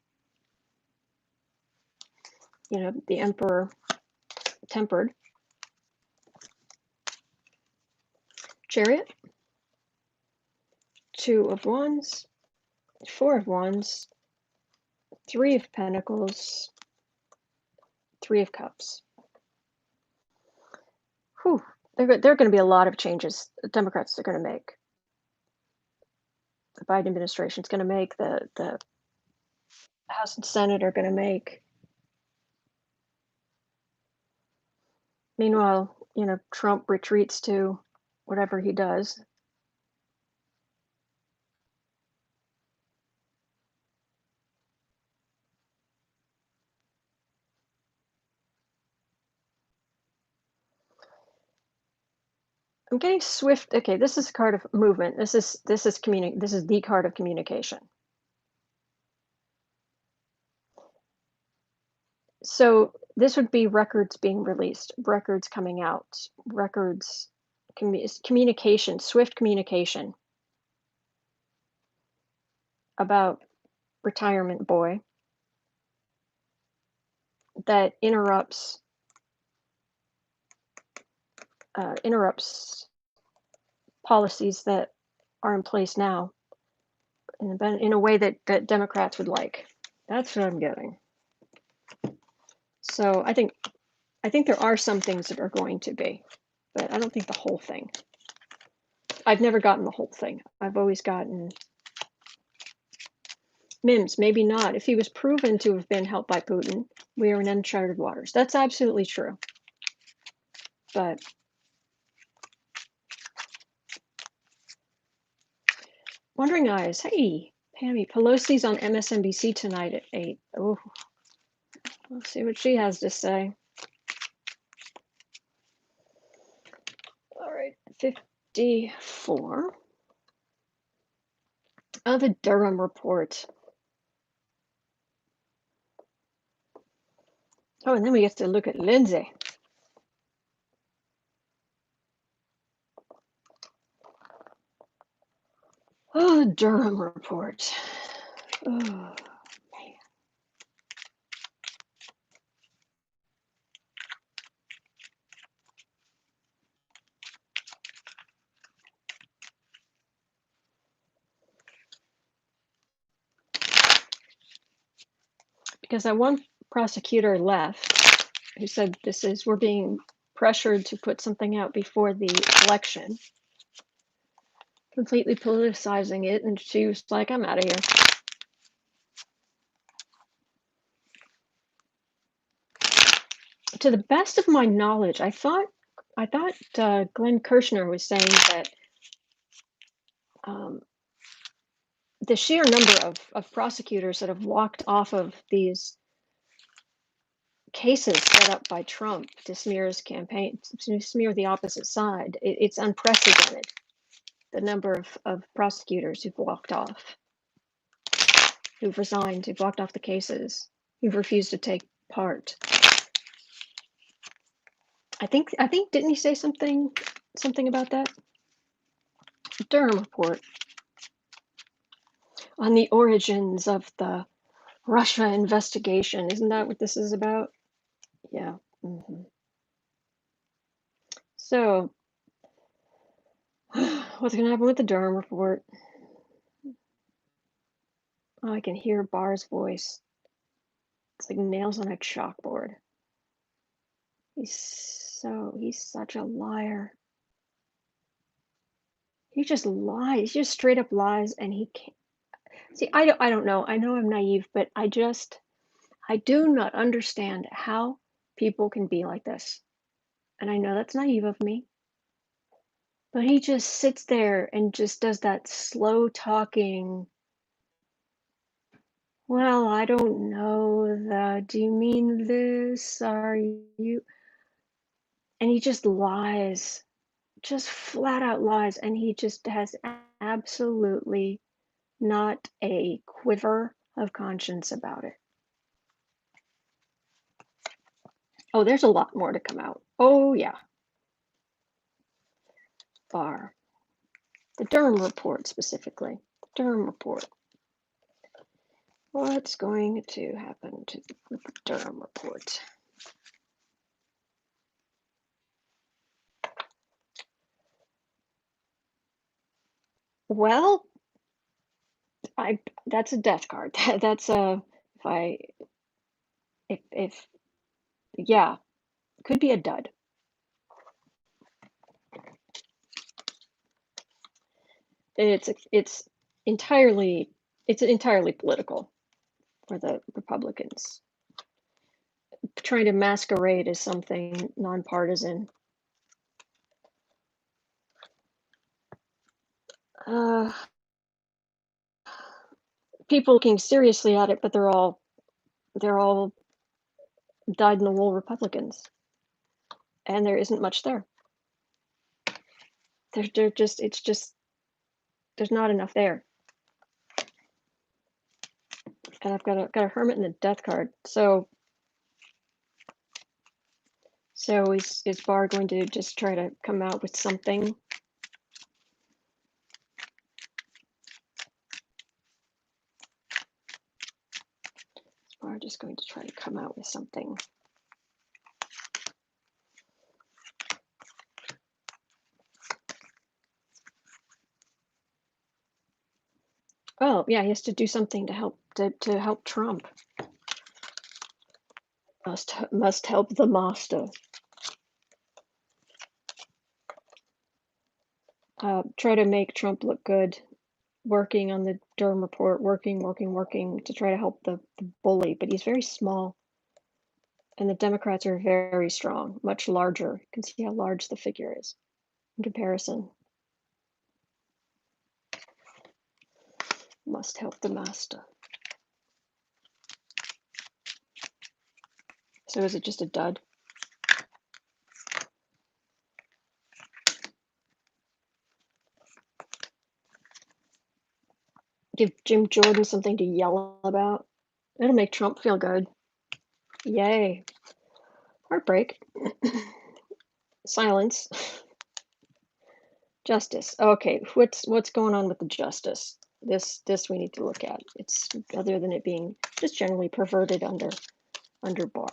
the emperor tempered. Chariot, 2 of Wands, 4 of Wands, 3 of Pentacles, 3 of Cups. Whew. There are going to be a lot of changes the Democrats are going to make. The Biden administration is going to make, the House and Senate are going to make. Meanwhile, Trump retreats to whatever he does. I'm getting swift. Okay, this is a card of movement. This is the card of communication. So this would be records being released, records coming out, records, communication, swift communication about retirement boy that interrupts policies that are in place now in a way that Democrats would like. That's what I'm getting. So I think there are some things that are going to be, but I don't think the whole thing. I've never gotten the whole thing. I've always gotten Mims, maybe not. If he was proven to have been helped by Putin, we are in uncharted waters. That's absolutely true. But Wandering Eyes, hey, Pammy, Pelosi's on MSNBC tonight at 8. Oh, let's see what she has to say. All right, 54. Oh, the Durham report. Oh, and then we get to look at Lindsey. Oh, the Durham report. Oh, man. Because that one prosecutor left who said we're being pressured to put something out before the election, completely politicizing it, and she was like, I'm out of here. To the best of my knowledge, I thought Glenn Kirshner was saying that the sheer number of prosecutors that have walked off of these cases set up by Trump to smear his campaign, to smear the opposite side, it's unprecedented. The number of prosecutors who've walked off, who've resigned, who've walked off the cases, who've refused to take part. I think didn't he say something about that? Durham report on the origins of the Russia investigation. Isn't that what this is about? Yeah. Mm-hmm. So, what's going to happen with the Durham report? Oh, I can hear Barr's voice. It's like nails on a chalkboard. He's such a liar. He just lies. He just straight up lies, and he can't. See, I don't know. I know I'm naive, but I do not understand how people can be like this. And I know that's naive of me. But he just sits there and just does that slow talking. Well, I don't know that. Do you mean this? Are you? And he just lies, just flat out lies. And he just has absolutely not a quiver of conscience about it. Oh, there's a lot more to come out. Oh, yeah. Barr. The Durham report specifically. The Durham report. What's going to happen to the Durham report? Well, that's a death card. That's a if yeah, could be a dud. It's entirely political for the Republicans, trying to masquerade as something nonpartisan. Uh, People looking seriously at it, but they're all dyed-in-the-wool Republicans, and there isn't much there. They're just it's just there's not enough there. And I've got a hermit and a death card. So is Barr going to just try to come out with something? Is Barr just going to try to come out with something? Oh yeah, he has to do something to help Trump. Must help the master. Try to make Trump look good, working on the Durham report, working to try to help the bully, but he's very small. And the Democrats are very strong, much larger. You can see how large the figure is in comparison. Must help the master. So is it just a dud? Give Jim Jordan something to yell about. It'll make Trump feel good. Yay. Heartbreak. Silence. Justice. Okay, what's going on with the justice? This we need to look at. It's other than it being just generally perverted under Barr.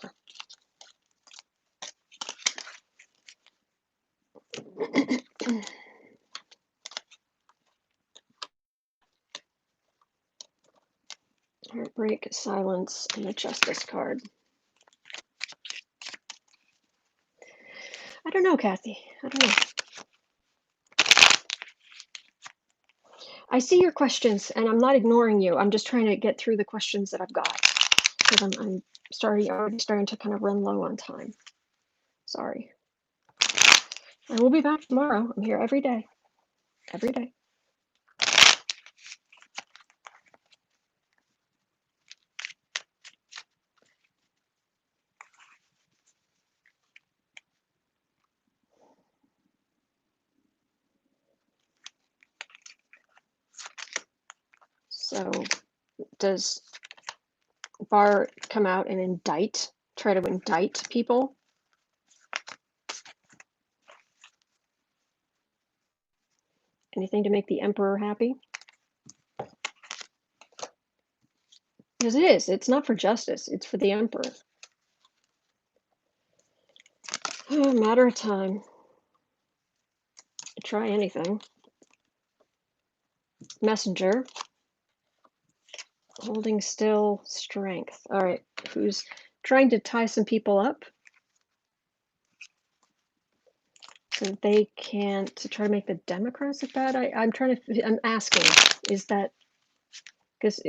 Heartbreak, silence, and a justice card. I don't know, Kathy. I don't know. I see your questions, and I'm not ignoring you. I'm just trying to get through the questions that I've got because I'm already starting to kind of run low on time. Sorry. I will be back tomorrow. I'm here every day. Every day. So, does Barr come out and try to indict people? Anything to make the emperor happy? Because it is. It's not for justice. It's for the emperor. A matter of time. Try anything. Messenger. Holding still, strength. All right. Who's trying to tie some people up so that they can't, to try to make the Democrats look bad? I'm asking, is that, because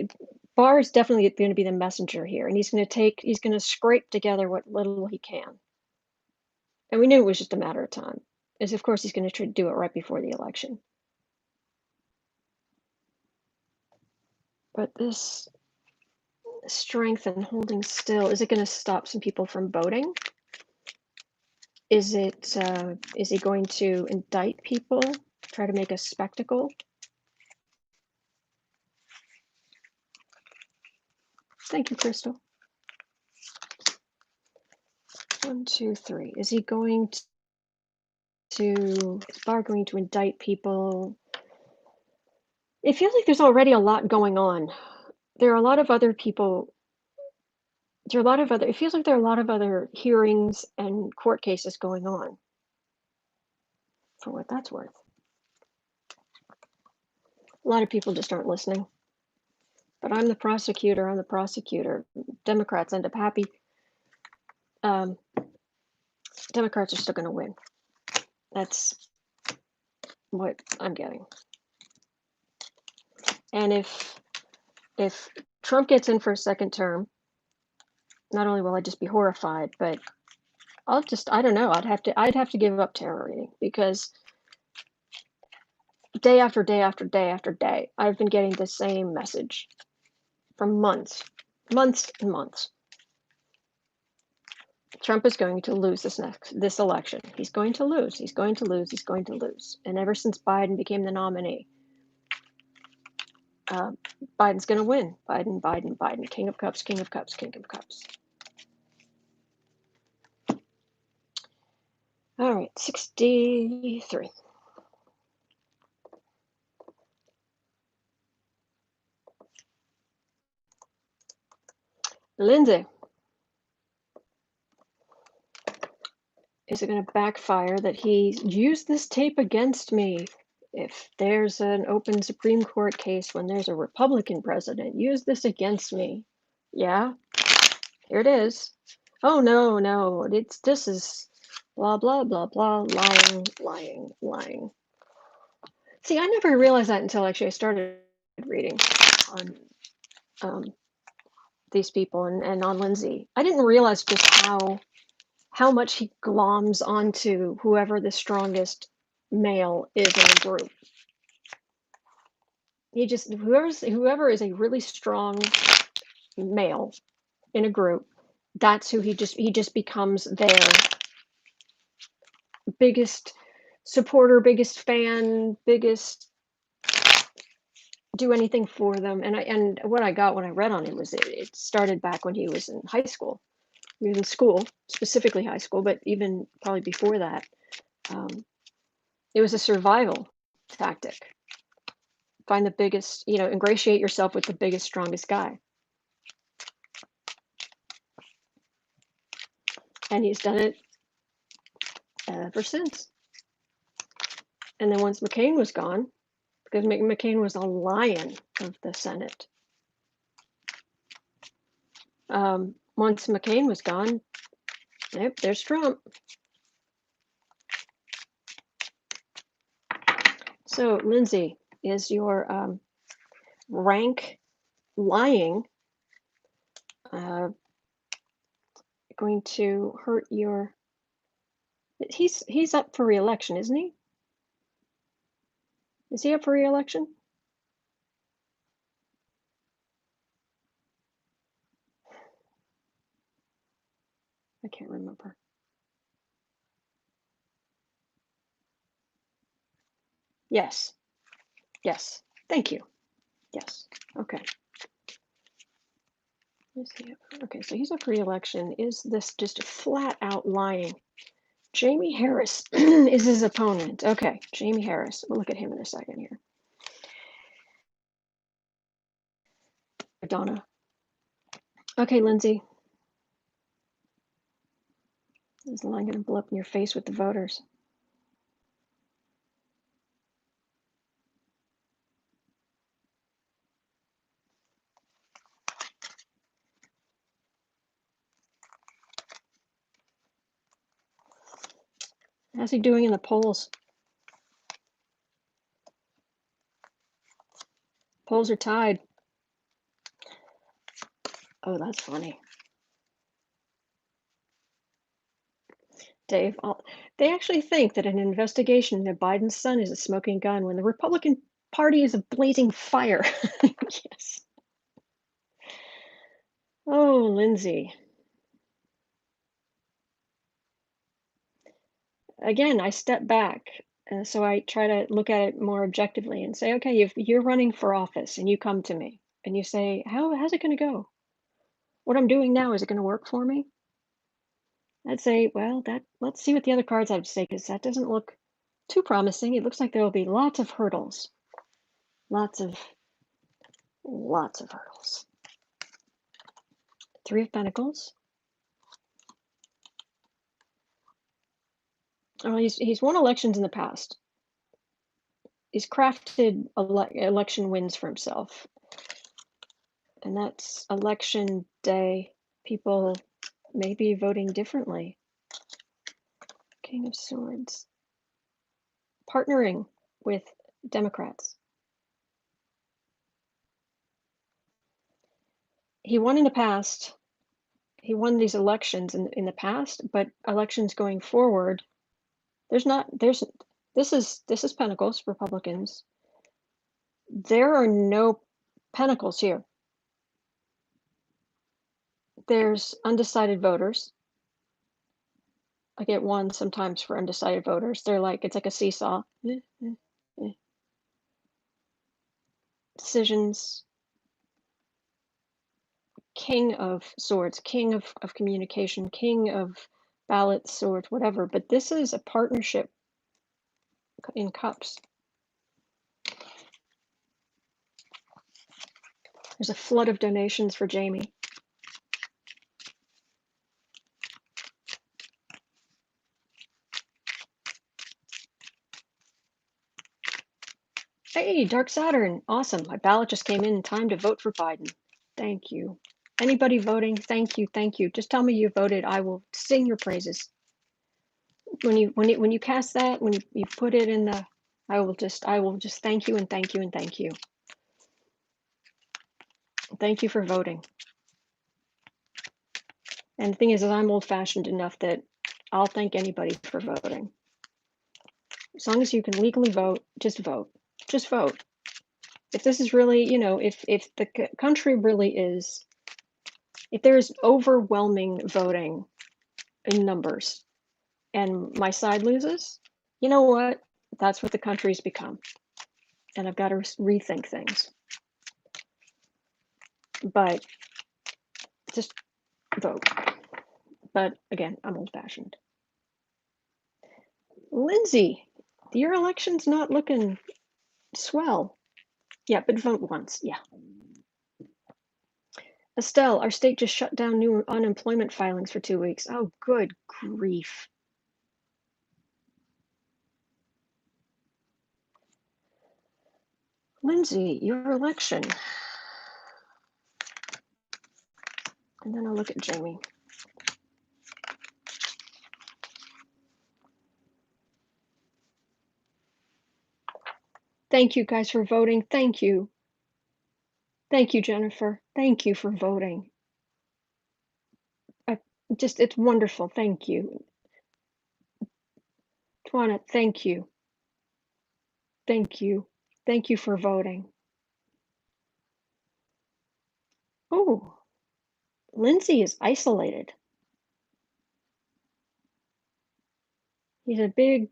Barr is definitely going to be the messenger here, and he's going to scrape together what little he can. And we knew it was just a matter of time. Is of course he's going to try to do it right before the election. But this strength and holding still, is it going to stop some people from voting? Is he going to indict people, try to make a spectacle? Thank you, Crystal. 1, 2, 3. Is he going is Barr going to indict people? It feels like there's already a lot going on. there are a lot of other people. There are a lot of other. It feels like there are a lot of other hearings and court cases going on. For what that's worth, a lot of people just aren't listening. But I'm the prosecutor. I'm the prosecutor. Democrats end up happy. Democrats are still going to win. That's what I'm getting. And if Trump gets in for a second term, not only will I just be horrified, but I don't know, I'd have to give up terror reading, because day after day after day after day, I've been getting the same message for months and months. Trump is going to lose this election. He's going to lose. He's going to lose. He's going to lose. And ever since Biden became the nominee, Biden's going to win. Biden. King of Cups, King of Cups, King of Cups. All right, 63. Lindsey. Is it going to backfire that he used this tape against me? If there's an open Supreme Court case when there's a Republican president, use this against me. Yeah, here it is. Oh, no, this is blah, blah, blah, blah, lying. See, I never realized that until actually I started reading on these people and on Lindsey. I didn't realize just how much he gloms onto whoever the strongest male is in the group. He just whoever is a really strong male in a group, that's who he just becomes their biggest supporter, biggest fan, biggest do anything for them. And what I got when I read on him was it started back when he was in high school. He was in school, specifically high school, but even probably before that. It was a survival tactic. Find the biggest, ingratiate yourself with the biggest, strongest guy. And he's done it ever since. And then once McCain was gone, because McCain was a lion of the Senate. Once McCain was gone, yep, there's Trump. So, Lindsey, is your rank lying going to hurt your... He's up for re-election, isn't he? Is he up for re-election? I can't remember. Yes. Thank you. Yes. Okay. Okay, so he's up for re-election. Is this just flat out lying? Jaime Harris is his opponent. Okay, Jaime Harris. We'll look at him in a second here. Donna. Okay, Lindsey. Is the line going to blow up in your face with the voters? How's he doing in the polls? Polls are tied. Oh, that's funny. Dave, they actually think that an investigation into Biden's son is a smoking gun when the Republican Party is a blazing fire. Yes. Oh, Lindsey. Again, I step back. So I try to look at it more objectively and say, okay, if you're running for office and you come to me and you say, how's it going to go? What I'm doing now, is it going to work for me? I'd say, well, let's see what the other cards have to say, because that doesn't look too promising. It looks like there will be lots of hurdles, lots of Lots of hurdles. Three of Pentacles. Oh, he's won elections in the past. He's crafted election wins for himself. And that's election day. People may be voting differently. King of Swords. Partnering with Democrats. He won in the past. He won these elections in the past, but elections going forward, this is Pentacles, Republicans. There are no Pentacles here. There's undecided voters. I get one sometimes for undecided voters. They're like, it's like a seesaw. Decisions. King of Swords, King of communication, King of ballot swords, whatever. But this is a partnership in cups. There's a flood of donations for Jaime. Hey, Dark Saturn, awesome. My ballot just came in time to vote for Biden. Thank you. Anybody voting, thank you, thank you. Just tell me you voted. I will sing your praises. When you cast that, when you put it in the, I will just thank you and thank you and thank you. Thank you for voting. And the thing is, I'm old-fashioned enough that I'll thank anybody for voting. As long as you can legally vote, just vote. Just vote. If this is really, if the country really is, if there's overwhelming voting in numbers and my side loses, you know what? That's what the country's become. And I've got to rethink things. But just vote. But again, I'm old-fashioned. Lindsey, your election's not looking swell. Yeah, but vote once. Yeah. Estelle, our state just shut down new unemployment filings for 2 weeks. Oh, good grief. Lindsey, your election. And then I'll look at Jaime. Thank you guys for voting. Thank you. Thank you, Jennifer. Thank you for voting. It's wonderful. Thank you. Twana, thank you. Thank you. Thank you for voting. Oh, Lindsey is isolated. He's a big,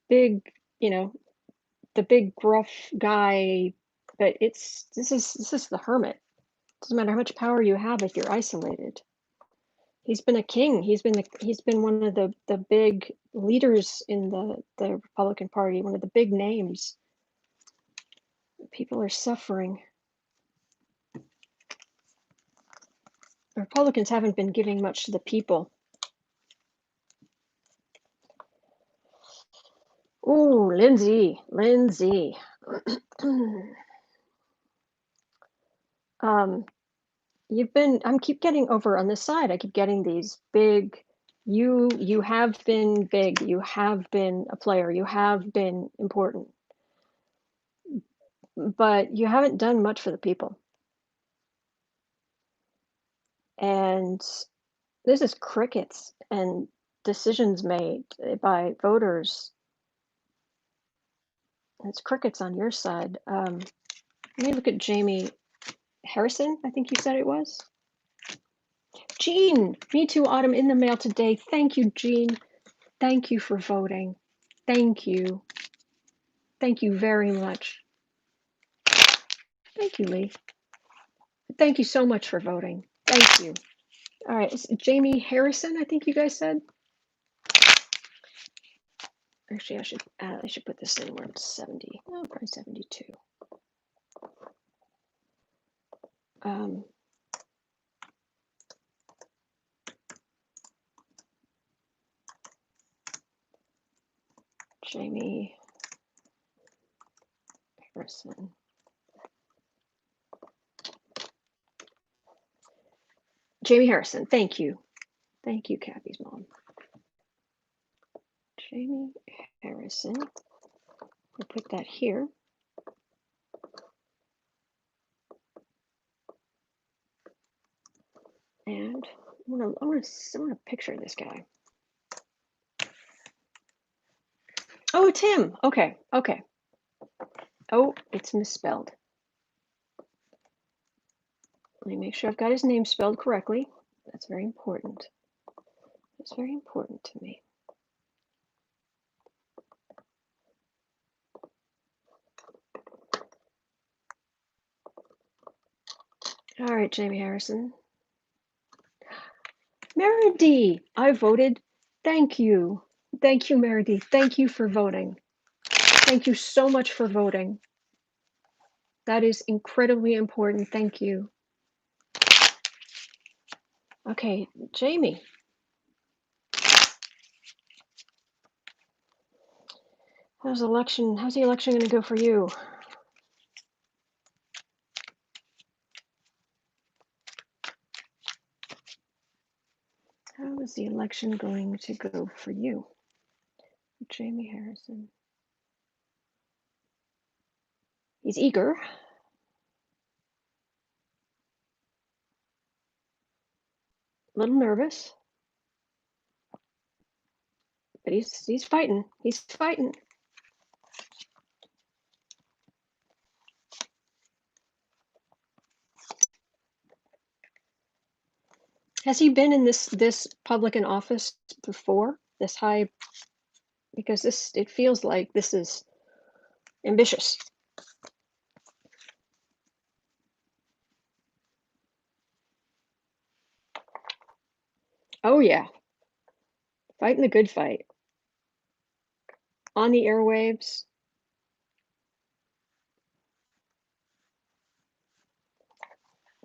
the big gruff guy, but this is the hermit. Doesn't matter how much power you have if you're isolated. He's been a king. He's been one of the big leaders in the Republican Party, one of the big names. People are suffering. The Republicans haven't been giving much to the people. Ooh, Lindsey. I keep getting over on this side. I keep getting these big, you have been big, you have been a player, you have been important, but you haven't done much for the people. And this is crickets and decisions made by voters. It's crickets on your side. Let me look at Jaime Harrison, I think you said it was. Jean, me too, Autumn, in the mail today. Thank you, Jean. Thank you for voting. Thank you. Thank you very much. Thank you, Lee. Thank you so much for voting. Thank you. All right, it's Jaime Harrison, I think you guys said. Actually, I should put this in where it's 70. Oh, probably 72. Jaime Harrison. Jaime Harrison, thank you. Thank you, Kathy's mom. Jaime Harrison. We'll put that here. And I want to picture this guy. Oh, it's him. Okay. Okay. Oh, it's misspelled. Let me make sure I've got his name spelled correctly. That's very important. That's very important to me. All right, Jaime Harrison. Meredy, I voted. Thank you. Thank you, Meredy. Thank you for voting. Thank you so much for voting. That is incredibly important. Thank you. Okay, Jaime. How's the election going to go for you? How is the election going to go for you? Jaime Harrison. He's eager. A little nervous. But he's fighting. He's fighting. Has he been in this public in office before? This high, because it feels like this is ambitious. Oh yeah. Fighting the good fight. On the airwaves.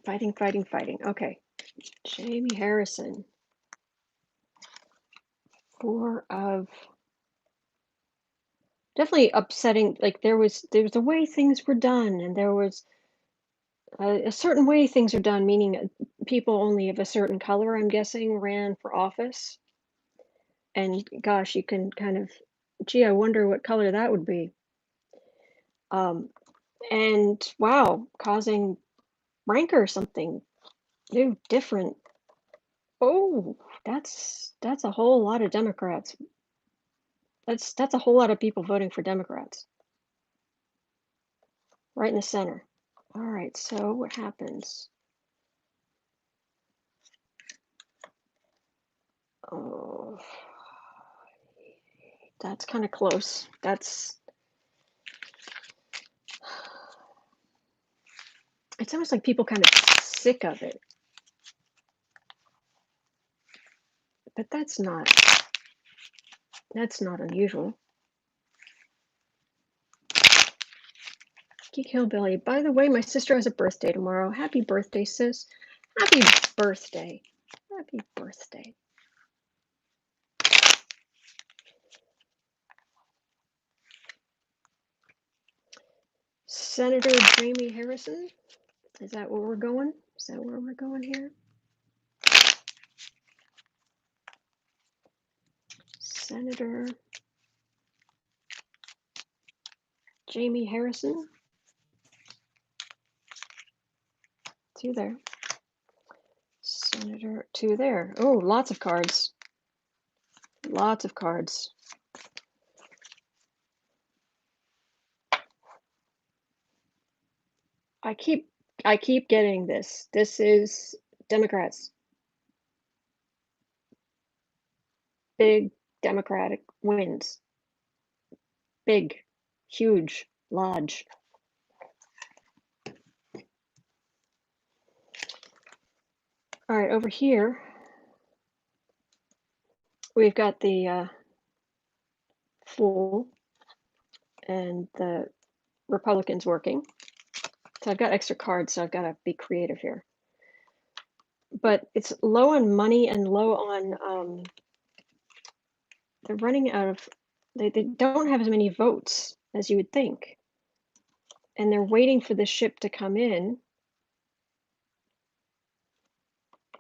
Fighting, fighting, fighting. Okay. Jaime Harrison. 4 of definitely upsetting. Like there was a way things were done, and there was a certain way things are done, meaning people only of a certain color, I'm guessing, ran for office. And gosh, you can kind of, gee, I wonder what color that would be. And wow, causing rancor or something new, different. Oh, that's a whole lot of Democrats. That's a whole lot of people voting for Democrats. Right in the center. All right, so what happens? Oh, that's kind of close. It's almost like people kind of sick of it. But that's not unusual. Geek Hillbilly. By the way, my sister has a birthday tomorrow. Happy birthday, sis. Happy birthday. Happy birthday. Senator Jaime Harrison. Is that where we're going? Is that where we're going here? Senator Jaime Harrison. 2 there. Senator 2 there. Oh, lots of cards. Lots of cards. I keep getting this. This is Democrats. Big Democratic wins. Big, huge, large. All right, over here, we've got the Fool and the Republicans working So I've got extra cards, so I've got to be creative here. But it's low on money and low on, they're running out of, they don't have as many votes as you would think. And they're waiting for the ship to come in.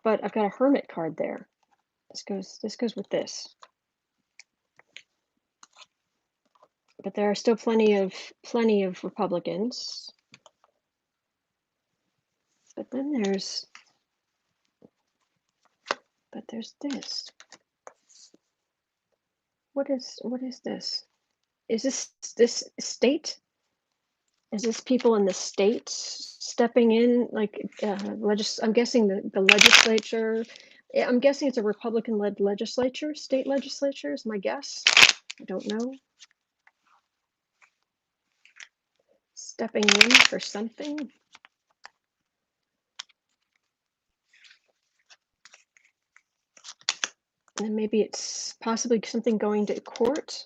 But I've got a hermit card there. This goes with this. But there are still plenty of Republicans. But then there's this. What is this? Is this state? Is this people in the state stepping in, like I'm guessing the legislature? I'm guessing it's a Republican-led legislature, state legislature is my guess. I don't know. Stepping in for something. And then maybe it's possibly something going to court.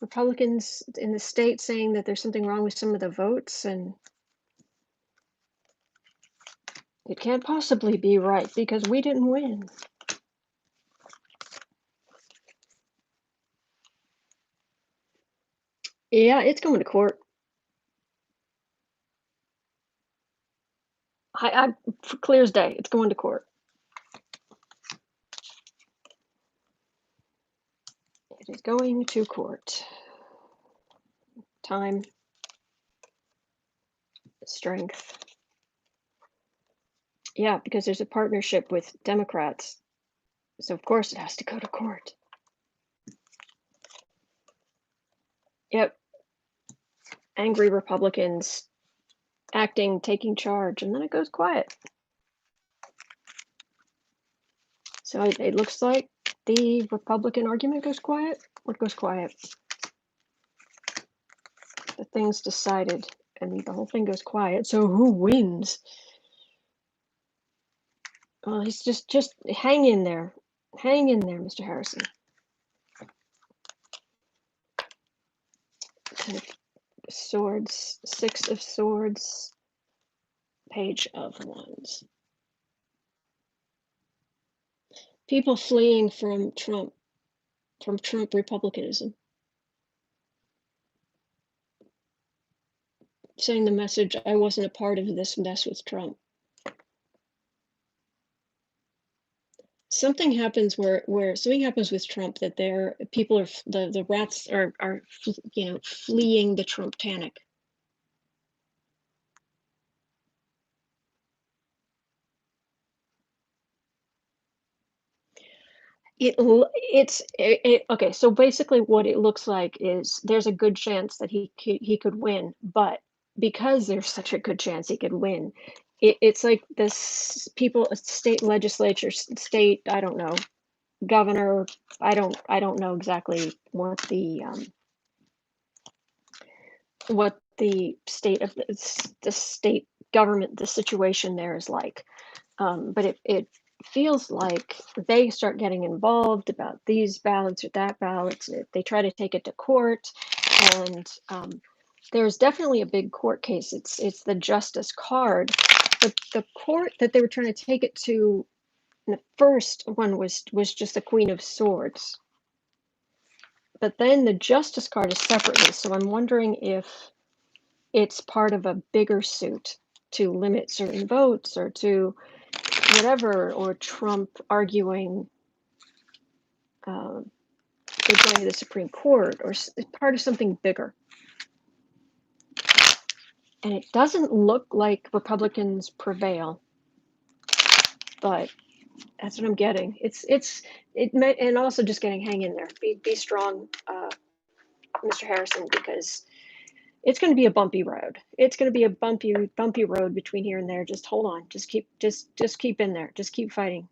Republicans in the state saying that there's something wrong with some of the votes, and it can't possibly be right because we didn't win. Yeah, it's going to court. Clear as day, it's going to court. It is going to court. Time, strength. Yeah, because there's a partnership with Democrats. So of course it has to go to court. Yep. Angry Republicans acting, taking charge, and then it goes quiet. So it looks like the Republican argument goes quiet. What goes quiet? The thing's decided, and the whole thing goes quiet. So who wins? Well, he's just hang in there. Hang in there, Mr. Harrison. Swords, 6 of Swords, Page of Wands. People fleeing from Trump Republicanism. Saying the message, I wasn't a part of this mess with Trump. Something happens where something happens with Trump that people are, the rats are fleeing the Trump panic. Okay, so basically what it looks like is there's a good chance that he could win, but because there's such a good chance he could win, it's like this people, state legislature, state, I don't know, governor, I don't know exactly what the state of the state government, the situation there is like. But it feels like they start getting involved about these ballots or that ballots. They try to take it to court, and there's definitely a big court case. It's the justice card. The court that they were trying to take it to, the first one was just the Queen of Swords. But then the justice card is separately, so I'm wondering if it's part of a bigger suit to limit certain votes or to whatever, or Trump arguing they're going to the Supreme Court, or it's part of something bigger. And it doesn't look like Republicans prevail, but that's what I'm getting. And also just getting hang in there. Be strong, Mr. Harrison, because it's going to be a bumpy road. It's going to be a bumpy road between here and there. Just hold on. Just keep in there. Just keep fighting.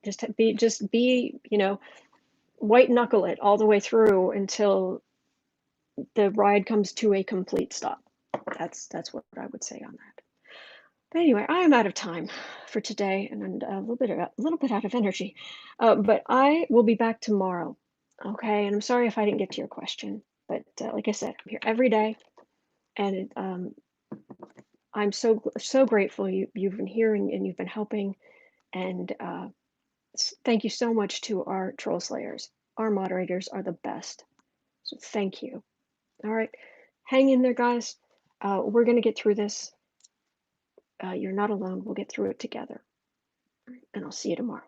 Just be, white knuckle it all the way through until the ride comes to a complete stop. That's what I would say on that. But anyway, I am out of time for today, and a little bit out of energy. But I will be back tomorrow. Okay, and I'm sorry if I didn't get to your question, but like I said, I'm here every day, and I'm so grateful you've been here and you've been helping. And thank you so much to our troll slayers. Our moderators are the best. So thank you. All right, hang in there, guys. We're gonna get through this. You're not alone. We'll get through it together. And I'll see you tomorrow.